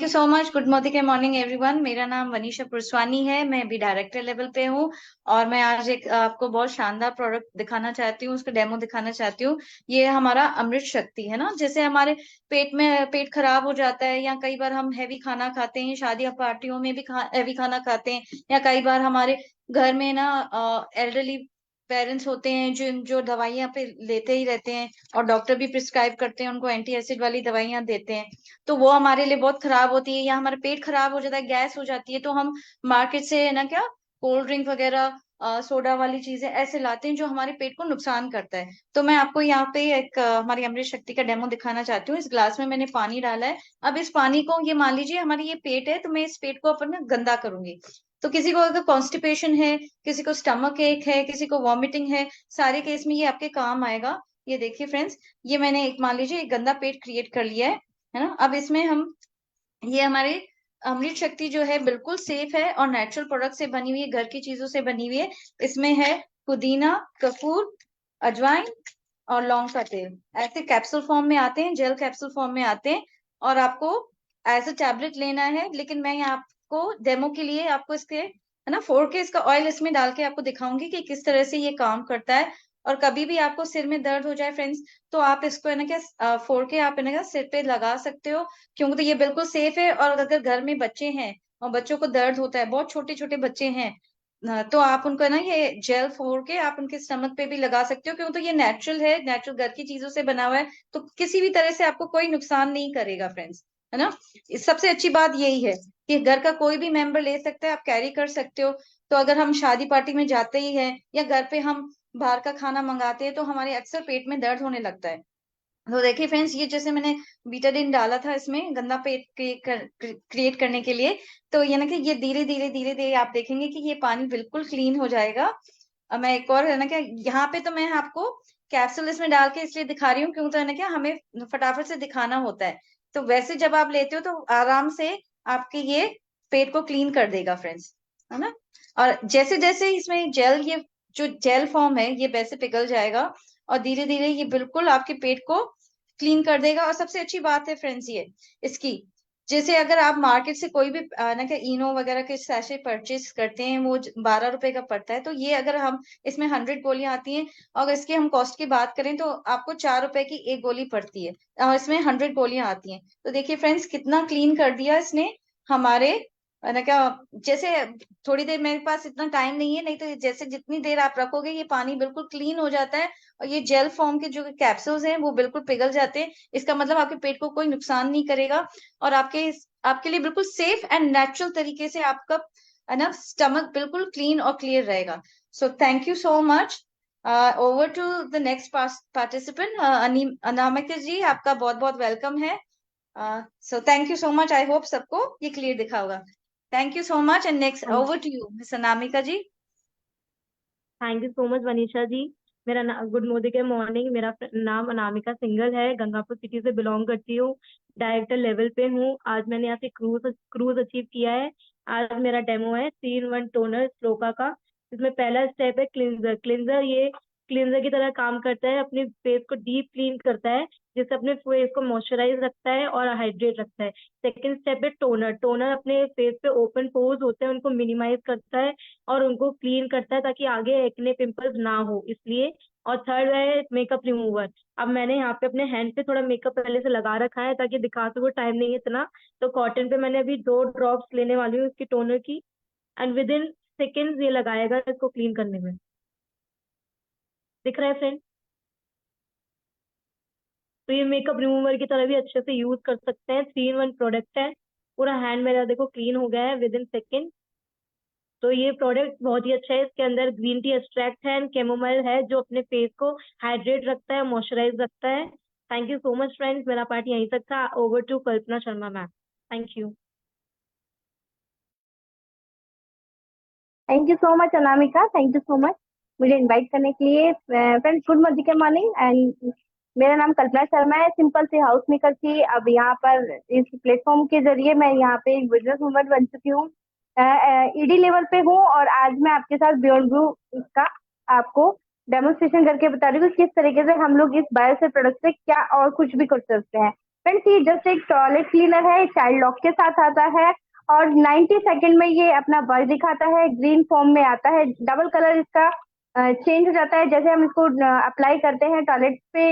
you so much. Good morning everyone. मेरा नाम वनीशा पुरस्वानी है, मैं भी डायरेक्टर लेवल पे हूँ, और मैं आज एक आपको बहुत शानदार प्रोडक्ट दिखाना चाहती हूँ, उसका डेमो दिखाना चाहती हूँ। ये हमारा अमृत शक्ति है ना। जैसे हमारे पेट खराब हो जाता है, या कई बार हम हैवी खाना खाते हैं, शादी पार्टियों में भी हैवी खाना खाते हैं, या कई बार हमारे घर में ना एल्डरली पेरेंट्स होते हैं जो जो दवाइयां पे लेते ही रहते हैं, और डॉक्टर भी प्रिस्क्राइब करते हैं, उनको एंटी एसिड वाली दवाइयां देते हैं, तो वो हमारे लिए बहुत खराब होती है। या हमारा पेट खराब हो जाता है, गैस हो जाती है, तो हम मार्केट से ना क्या कोल्ड ड्रिंक वगैरह सोडा वाली चीजें ऐसे लाते हैं जो हमारे पेट को नुकसान करता है। तो मैं आपको यहाँ पे एक हमारी अमृत शक्ति का डेमो दिखाना चाहती हूँ। इस ग्लास में मैंने पानी डाला है। अब इस पानी को, ये मान लीजिए हमारी ये पेट है, तो मैं इस पेट को अपन ना गंदा करूंगी। तो किसी को अगर कॉन्स्टिपेशन है, किसी को स्टमक एक है, किसी को वॉमिटिंग है, सारे केस में ये आपके काम आएगा। ये देखिए फ्रेंड्स, ये मैंने एक मान लीजिए एक गंदा पेट क्रिएट कर लिया है ना। अब इसमें हम, ये हमारे अमृत शक्ति जो है बिल्कुल सेफ है और नेचुरल प्रोडक्ट से बनी हुई है, घर की चीजों से बनी हुई है। इसमें है पुदीना, कपूर, अजवाइन और लौंग का तेल। ऐसे कैप्सूल फॉर्म में आते हैं, जेल कैप्सूल फॉर्म में आते हैं, और आपको एज अ टैबलेट लेना है। लेकिन मैं यहाँ आपको डेमो के लिए आपको इसके है ना फोड़ के इसका ऑयल इसमें डाल के आपको दिखाऊंगी कि किस तरह से ये काम करता है। और कभी भी आपको सिर में दर्द हो जाए फ्रेंड्स, तो आप इसको है ना क्या फोड़ के आप है ना क्या सिर पे लगा सकते हो, क्योंकि तो ये बिल्कुल सेफ है। और अगर घर में बच्चे हैं और बच्चों को दर्द होता है, बहुत छोटे छोटे बच्चे हैं, तो आप उनको ना ये जेल फोड़ के आप उनके स्टमक पे भी लगा सकते हो, क्योंकि तो ये नेचुरल है, नेचुरल घर की चीजों से बना हुआ है, तो किसी भी तरह से आपको कोई नुकसान नहीं करेगा फ्रेंड्स, है ना। सबसे अच्छी बात यही है कि घर का कोई भी मेंबर ले सकता है, आप कैरी कर सकते हो। तो अगर हम शादी पार्टी में जाते ही हैं, या घर पे हम बाहर का खाना मंगाते हैं, तो हमारे अक्सर पेट में दर्द होने लगता है। तो देखिए फ्रेंड्स, ये जैसे मैंने बीटाडिन डाला था इसमें गंदा पेट क्रिएट करने के लिए, तो ये ना कि ये धीरे धीरे धीरे धीरे आप देखेंगे कि ये पानी बिल्कुल क्लीन हो जाएगा। अब मैं एक और है ना क्या, यहाँ पे तो मैं आपको कैप्सूल इसमें डाल के इसलिए दिखा रही हूँ क्योंकि तो है ना क्या हमें फटाफट से दिखाना होता है। तो वैसे जब आप लेते हो तो आराम से आपके ये पेट को क्लीन कर देगा फ्रेंड्स, है ना। और जैसे जैसे इसमें जेल, ये जो जेल फॉर्म है ये वैसे पिघल जाएगा और धीरे धीरे ये बिल्कुल आपके पेट को क्लीन कर देगा। और सबसे अच्छी बात है फ्रेंड्स ये इसकी, जैसे अगर आप मार्केट से कोई भी ना कि इनो वगैरह के सैशे परचेज करते हैं वो 12 रुपए का पड़ता है, तो ये अगर हम इसमें 100 गोलियां आती हैं और इसके हम कॉस्ट की बात करें तो आपको 4 रुपए की एक गोली पड़ती है और इसमें 100 गोलियां आती हैं। तो देखिए फ्रेंड्स कितना क्लीन कर दिया इसने हमारे ना क्या। जैसे थोड़ी देर, मेरे पास इतना टाइम नहीं है, नहीं तो जैसे जितनी देर आप रखोगे ये पानी बिल्कुल क्लीन हो जाता है और ये जेल फॉर्म के जो कैप्सूल्स हैं वो बिल्कुल पिघल जाते हैं। इसका मतलब आपके पेट को कोई नुकसान नहीं करेगा और आपके लिए बिल्कुल सेफ एंड नेचुरल तरीके से आपका है ना स्टमक बिल्कुल क्लीन और क्लियर रहेगा। So thank you so much. Over to the next participant Anamika ji, आपका बहुत बहुत वेलकम है। So thank you so much. I hope सबको ये क्लियर दिखा होगा। Thank you so much and next over to you Miss Anamika ji. Thank you so much Vanisha ji. मेरा good morning. मेरा नाम अनामिका सिंगल है, गंगापुर सिटी से बिलोंग करती हूँ, डायरेक्टर लेवल पे हूँ। आज मैंने यहाँ से क्रूज अचीव किया है। आज मेरा डेमो है 3-in-1 टोनर स्लोका का। इसमें पहला स्टेप है क्लिंजर। ये क्लिंजर की तरह काम करता है, अपने फेस को डीप क्लीन करता है, जिससे अपने फेस को मॉइस्चराइज रखता है और हाइड्रेट रखता है। सेकंड स्टेप है टोनर अपने फेस पे ओपन पोर्स होते हैं उनको मिनिमाइज करता है और उनको क्लीन करता है ताकि आगे एक्ने पिंपल्स ना हो, इसलिए। और थर्ड है मेकअप रिमूवर। अब मैंने यहाँ पे अपने हैंड पे थोड़ा मेकअप पहले से लगा रखा है ताकि दिखा सकूं, टाइम नहीं है इतना, तो कॉटन पे मैंने अभी 2 ड्रॉप्स लेने वाली हूँ इसकी टोनर की, एंड विद इन सेकेंड्स ये लगाएगा इसको क्लीन करने में। दिख रहा है फ्रेंड? तो ये मेकअप रिमूवर की तरह भी अच्छे से यूज कर सकते हैं। 3-in-1 प्रोडक्ट है। पूरा हैंड मेरा देखो क्लीन हो गया है विद इन सेकेंड। तो ये प्रोडक्ट बहुत ही अच्छा है। इसके अंदर ग्रीन टी एक्सट्रैक्ट है एंड कैमोमाइल है जो अपने फेस को हाइड्रेट रखता है, मॉइस्चराइज रखता है। Thank you so much friends. मेरा पार्ट यहीं तक था। Over to Kalpana Sharma ma'am. Thank you. Thank you so much Anamika, thank you so much मुझे इनवाइट करने के लिए। फ्रेंड्स गुड मॉर्निंग एंड मेरा नाम कल्पना शर्मा है, सिंपल सी हाउस मेकर थी। अब यहाँ पर इस प्लेटफॉर्म के जरिए मैं यहाँ पे एक बिजनेस वूमन बन चुकी हूँ, ईडी लेवल पे हूँ। और आज मैं आपके साथ बियॉन्ड ब्लू का आपको डेमोन्स्ट्रेशन करके बता रही हूँ किस तरीके से हम लोग इस बायोसेफ प्रोडक्ट से क्या और कुछ भी कर सकते हैं। फ्रेंड्स ये जस्ट एक टॉयलेट क्लीनर है, चाइल्ड लॉक के साथ आता है और 90 सेकंड में ये अपना वर्क दिखाता है। ग्रीन फॉर्म में आता है, डबल कलर इसका चेंज हो जाता है जैसे हम इसको अप्लाई करते हैं टॉयलेट पे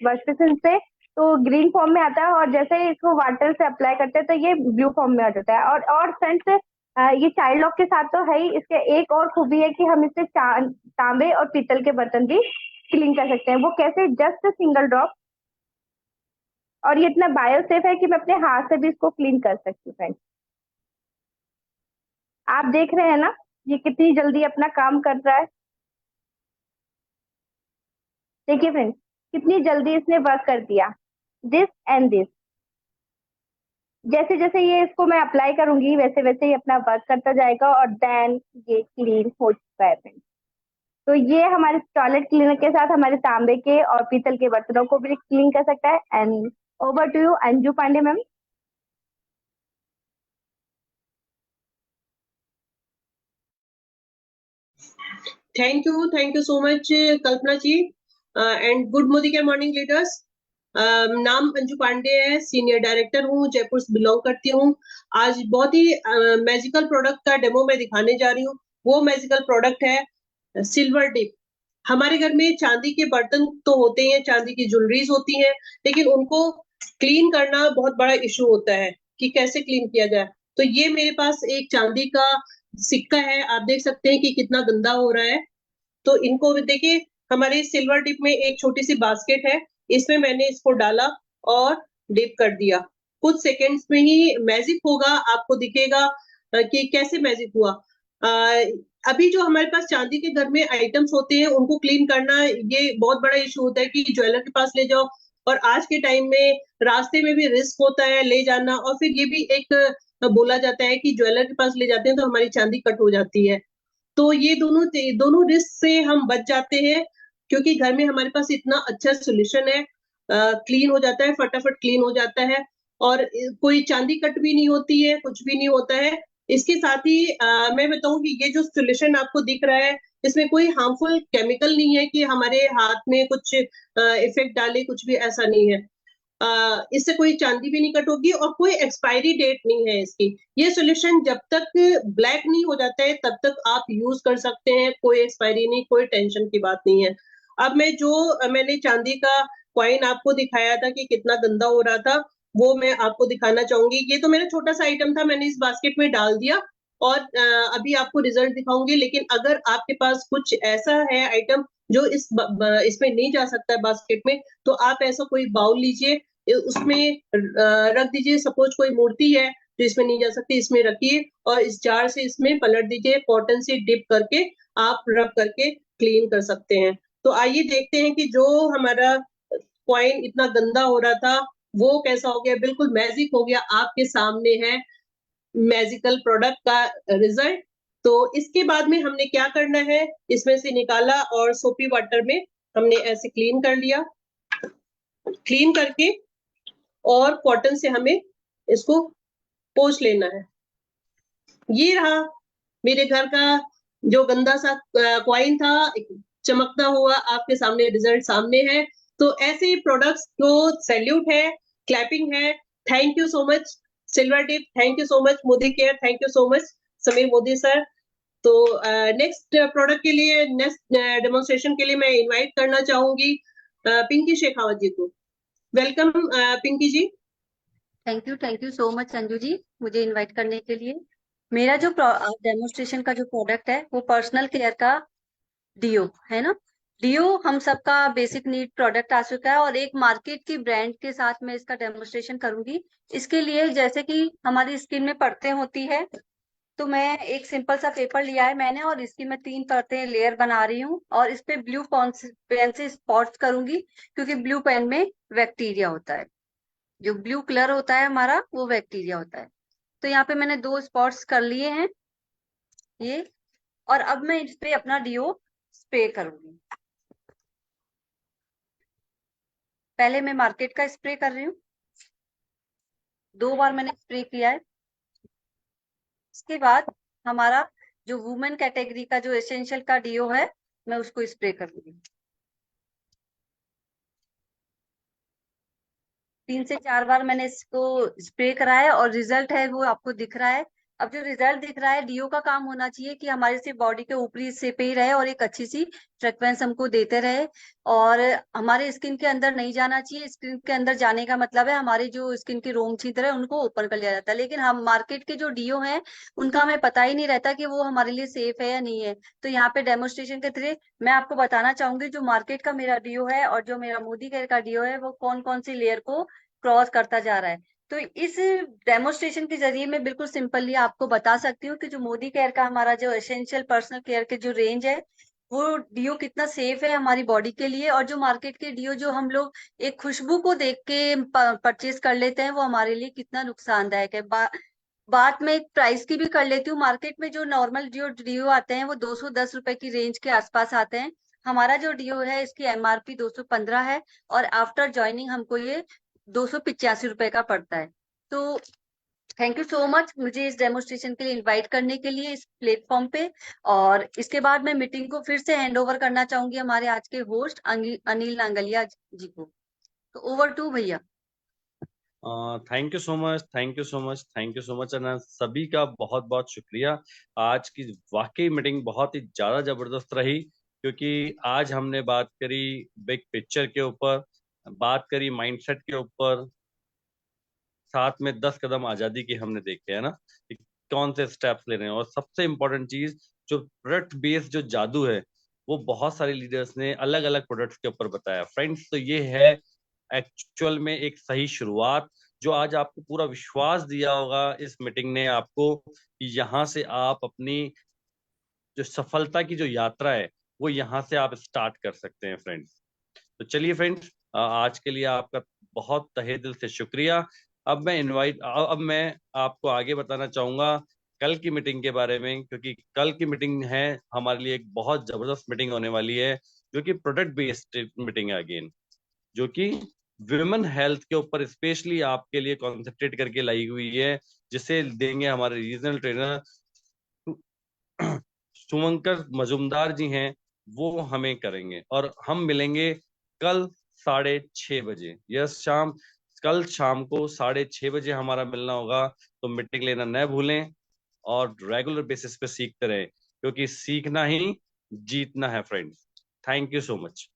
वॉश बेसिन पे, तो ग्रीन फॉर्म में आता है और जैसे ही इसको वाटर से अप्लाई करते हैं तो ये ब्लू फॉर्म में आ जाता है। और फ्रेंड्स ये चाइल्ड लॉक के साथ तो है ही, इसके एक और खूबी है कि हम इससे तांबे और पीतल के बर्तन भी क्लीन कर सकते हैं। वो कैसे? Just single drop. और ये इतना बायोसेफ है कि मैं अपने हाथ से भी इसको क्लीन कर सकती हूँ। फ्रेंड्स आप देख रहे हैं ना ये कितनी जल्दी अपना काम कर रहा है। देखिए फ्रेंड्स कितनी जल्दी इसने वर्क कर दिया, दिस एंड दिस। जैसे जैसे ये इसको मैं अप्लाई करूंगी वैसे वैसे ही अपना वर्क करता जाएगा और देन ये क्लीन हो चुका है फ्रेंड्स। तो ये हमारे टॉयलेट क्लीनर के साथ हमारे तांबे के और पीतल के बर्तनों को भी क्लीन कर सकता है। And over to you Anju Pandey ma'am. Thank you so much Kalpana ji and good morning leaders. नाम अंजू पांडे है, सीनियर डायरेक्टर हूँ, जयपुर से बिलोंग करती हूँ। आज बहुत ही मैजिकल प्रोडक्ट का डेमो मैं दिखाने जा रही हूँ। वो मैजिकल प्रोडक्ट है सिल्वर डिप। हमारे घर में चांदी के बर्तन तो होते हैं, चांदी की ज्वेलरीज होती हैं, लेकिन उनको क्लीन करना बहुत बड़ा इशू होता है कि कैसे क्लीन किया जाए। तो ये मेरे पास एक चांदी का सिक्का है, आप देख सकते हैं कि कितना गंदा हो रहा है। तो इनको देखिए, हमारे सिल्वर डिप में एक छोटी सी बास्केट है, इसमें मैंने इसको डाला और डिप कर दिया। कुछ सेकंड्स में ही मैजिक होगा, आपको दिखेगा कि कैसे मैजिक हुआ। अभी जो हमारे पास चांदी के घर में आइटम्स होते हैं उनको क्लीन करना ये बहुत बड़ा इशू होता है कि ज्वेलर के पास ले जाओ, और आज के टाइम में रास्ते में भी रिस्क होता है ले जाना, और फिर ये भी एक बोला जाता है कि ज्वेलर के पास ले जाते हैं तो हमारी चांदी कट हो जाती है। तो ये दोनों रिस्क से हम बच जाते हैं क्योंकि घर में हमारे पास इतना अच्छा सोल्यूशन है, क्लीन हो जाता है, फटाफट क्लीन हो जाता है और कोई चांदी कट भी नहीं होती है, कुछ भी नहीं होता है। इसके साथ ही मैं बताऊं कि ये जो सोल्यूशन आपको दिख रहा है इसमें कोई हार्मफुल केमिकल नहीं है कि हमारे हाथ में कुछ इफेक्ट डाले, कुछ भी ऐसा नहीं है। इससे कोई चांदी भी नहीं कट होगी और कोई एक्सपायरी डेट नहीं है इसकी। ये सॉल्यूशन जब तक ब्लैक नहीं हो जाता है तब तक आप यूज कर सकते हैं, कोई एक्सपायरी नहीं, कोई टेंशन की बात नहीं है। अब मैंने चांदी का कॉइन आपको दिखाया था कि कितना गंदा हो रहा था, वो मैं आपको दिखाना चाहूंगी। ये तो मेरा छोटा सा आइटम था, मैंने इस बास्केट में डाल दिया और अभी आपको रिजल्ट दिखाऊंगी। लेकिन अगर आपके पास कुछ ऐसा है आइटम जो इसमें नहीं जा सकता है बास्केट में, तो आप ऐसा कोई बाउल लीजिए, उसमें रख दीजिए। सपोज कोई मूर्ति है जो इसमें नहीं जा सकती, इसमें रखिए और इस जार से इसमें पलट दीजिए। कॉटन से डिप करके आप रब करके क्लीन कर सकते हैं। तो आइए देखते हैं कि जो हमारा कॉइन इतना गंदा हो रहा था वो कैसा हो गया, बिल्कुल मैजिक हो गया। आपके सामने है मैजिकल प्रोडक्ट का रिजल्ट। तो इसके बाद में हमने क्या करना है, इसमें से निकाला और सोपी वाटर में हमने ऐसे क्लीन कर लिया। क्लीन करके और कॉटन से हमें इसको पोंछ लेना है। ये रहा मेरे घर का जो गंदा सा कॉइन था, चमकता हुआ आपके सामने रिजल्ट सामने है। तो ऐसे प्रोडक्ट्स को सैल्यूट है, क्लैपिंग है। Thank you so much silver tip, thank you so much Modi care, thank you so much Sameer Modi sir. तो नेक्स्ट प्रोडक्ट के लिए, नेक्स्ट डेमोन्स्ट्रेशन के लिए मैं इनवाइट करना चाहूंगी पिंकी शेखावत जी को। Welcome Pinky ji. Thank you so much Sanju ji, मुझे इनवाइट करने के लिए। मेरा जो डेमोन्स्ट्रेशन का जो प्रोडक्ट है वो पर्सनल केयर का डियो है ना। डियो हम सबका बेसिक नीड प्रोडक्ट आ चुका है और एक मार्केट की ब्रांड के साथ मैं इसका डेमोन्स्ट्रेशन करूंगी। इसके लिए जैसे कि हमारी स्किन में परतें होती है, तो मैं एक सिंपल सा पेपर लिया है मैंने और इसकी मैं 3 परतें लेयर बना रही हूँ और इस पे ब्लू पेन से स्पॉट्स करूंगी, क्योंकि ब्लू पेन में बैक्टीरिया होता है। जो ब्लू कलर होता है हमारा वो बैक्टीरिया होता है। तो यहाँ पे मैंने 2 स्पॉट्स कर लिए हैं ये, और अब मैं इस पे अपना डियो स्प्रे करूंगी। पहले मैं मार्केट का स्प्रे कर रही हूँ, 2 बार मैंने स्प्रे किया है। इसके बाद हमारा जो वुमेन कैटेगरी का जो एसेंशियल का डियो है मैं उसको स्प्रे कर दूंगी। 3 से 4 बार मैंने इसको स्प्रे कराया और रिजल्ट है वो आपको दिख रहा है। अब जो रिजल्ट दिख रहा है, डियो का काम होना चाहिए कि हमारे सिर्फ बॉडी के ऊपरी हिस्से पे ही रहे और एक अच्छी सी फ्रेग्रेंस हमको देते रहे और हमारे स्किन के अंदर नहीं जाना चाहिए। स्किन के अंदर जाने का मतलब है हमारे जो स्किन की रोम छिद्र है उनको ओपन कर लिया जाता है, लेकिन हम मार्केट के जो डियो हैं उनका हमें पता ही नहीं रहता कि वो हमारे लिए सेफ है या नहीं है। तो यहाँ पे डेमोन्स्ट्रेशन के थ्रू मैं आपको बताना चाहूंगी जो मार्केट का मेरा डियो है और जो मेरा मोदी केयर का डियो है वो कौन कौन सी लेयर को क्रॉस करता जा रहा है। तो इस डेमोन्स्ट्रेशन के जरिए मैं बिल्कुल सिंपली आपको बता सकती हूँ कि जो मोदी केयर का हमारा जो एसेंशियल पर्सनल केयर के जो रेंज है वो डियो कितना सेफ है हमारी बॉडी के लिए, और जो मार्केट के डियो जो हम लोग एक खुशबू को देख के परचेज कर लेते हैं वो हमारे लिए कितना नुकसानदायक है। बात मैं एक प्राइस की भी कर लेती हूँ। मार्केट में जो नॉर्मल डियो आते हैं वो 210 रुपए की रेंज के आसपास आते हैं। हमारा जो डियो है इसकी एमआरपी 215 है और आफ्टर ज्वाइनिंग हमको ये 285 रुपए का पड़ता है। तो थैंक यू सो मच मुझे इस डेमोन्स्ट्रेशन के लिए इनवाइट करने के लिए इस प्लेटफॉर्म पे। और इसके बाद मैं मीटिंग को फिर से हैंड ओवर करना चाहूंगी हमारे आज के होस्ट अनिल नांगलिया जी को। तो ओवर टू भैया। Thank you so much, thank you so much, thank you so much अना, सभी का बहुत बहुत शुक्रिया। आज की वाकई मीटिंग बहुत ही ज़्यादा ज़बरदस्त रही, क्योंकि आज हमने बात करी बिग पिक्चर के ऊपर, बात करी माइंडसेट के ऊपर, साथ में 10 कदम आज़ादी के हमने देखे, है ना, कि कौन से स्टेप्स ले रहे हैं। और सबसे इम्पोर्टेंट चीज़, जो प्रोडक्ट बेस्ड जो जादू है वो बहुत सारे लीडर्स ने अलग अलग प्रोडक्ट्स के ऊपर बताया फ्रेंड्स। तो ये है एक्चुअल में एक सही शुरुआत, जो आज आपको पूरा विश्वास दिया होगा इस मीटिंग ने आपको, कि यहाँ से आप अपनी जो सफलता की जो यात्रा है वो यहाँ से आप स्टार्ट कर सकते हैं फ्रेंड्स। तो चलिए फ्रेंड्स, आज के लिए आपका बहुत तहे दिल से शुक्रिया। अब मैं आपको आगे बताना चाहूंगा कल की मीटिंग के बारे में, क्योंकि कल की मीटिंग है हमारे लिए एक बहुत जबरदस्त मीटिंग होने वाली है, जो कि प्रोडक्ट बेस्ड मीटिंग है अगेन, जो कि विमेन हेल्थ के ऊपर स्पेशली आपके लिए कॉन्सेंट्रेट करके लाई हुई है, जिसे देंगे हमारे रीजनल ट्रेनर शुभंकर मजुमदार जी हैं, वो हमें करेंगे। और हम मिलेंगे कल 6:30 बजे। यस, कल शाम को 6:30 बजे हमारा मिलना होगा। तो मीटिंग लेना न भूलें और रेगुलर बेसिस पे सीखते रहें, क्योंकि सीखना ही जीतना है friends. Thank you so much.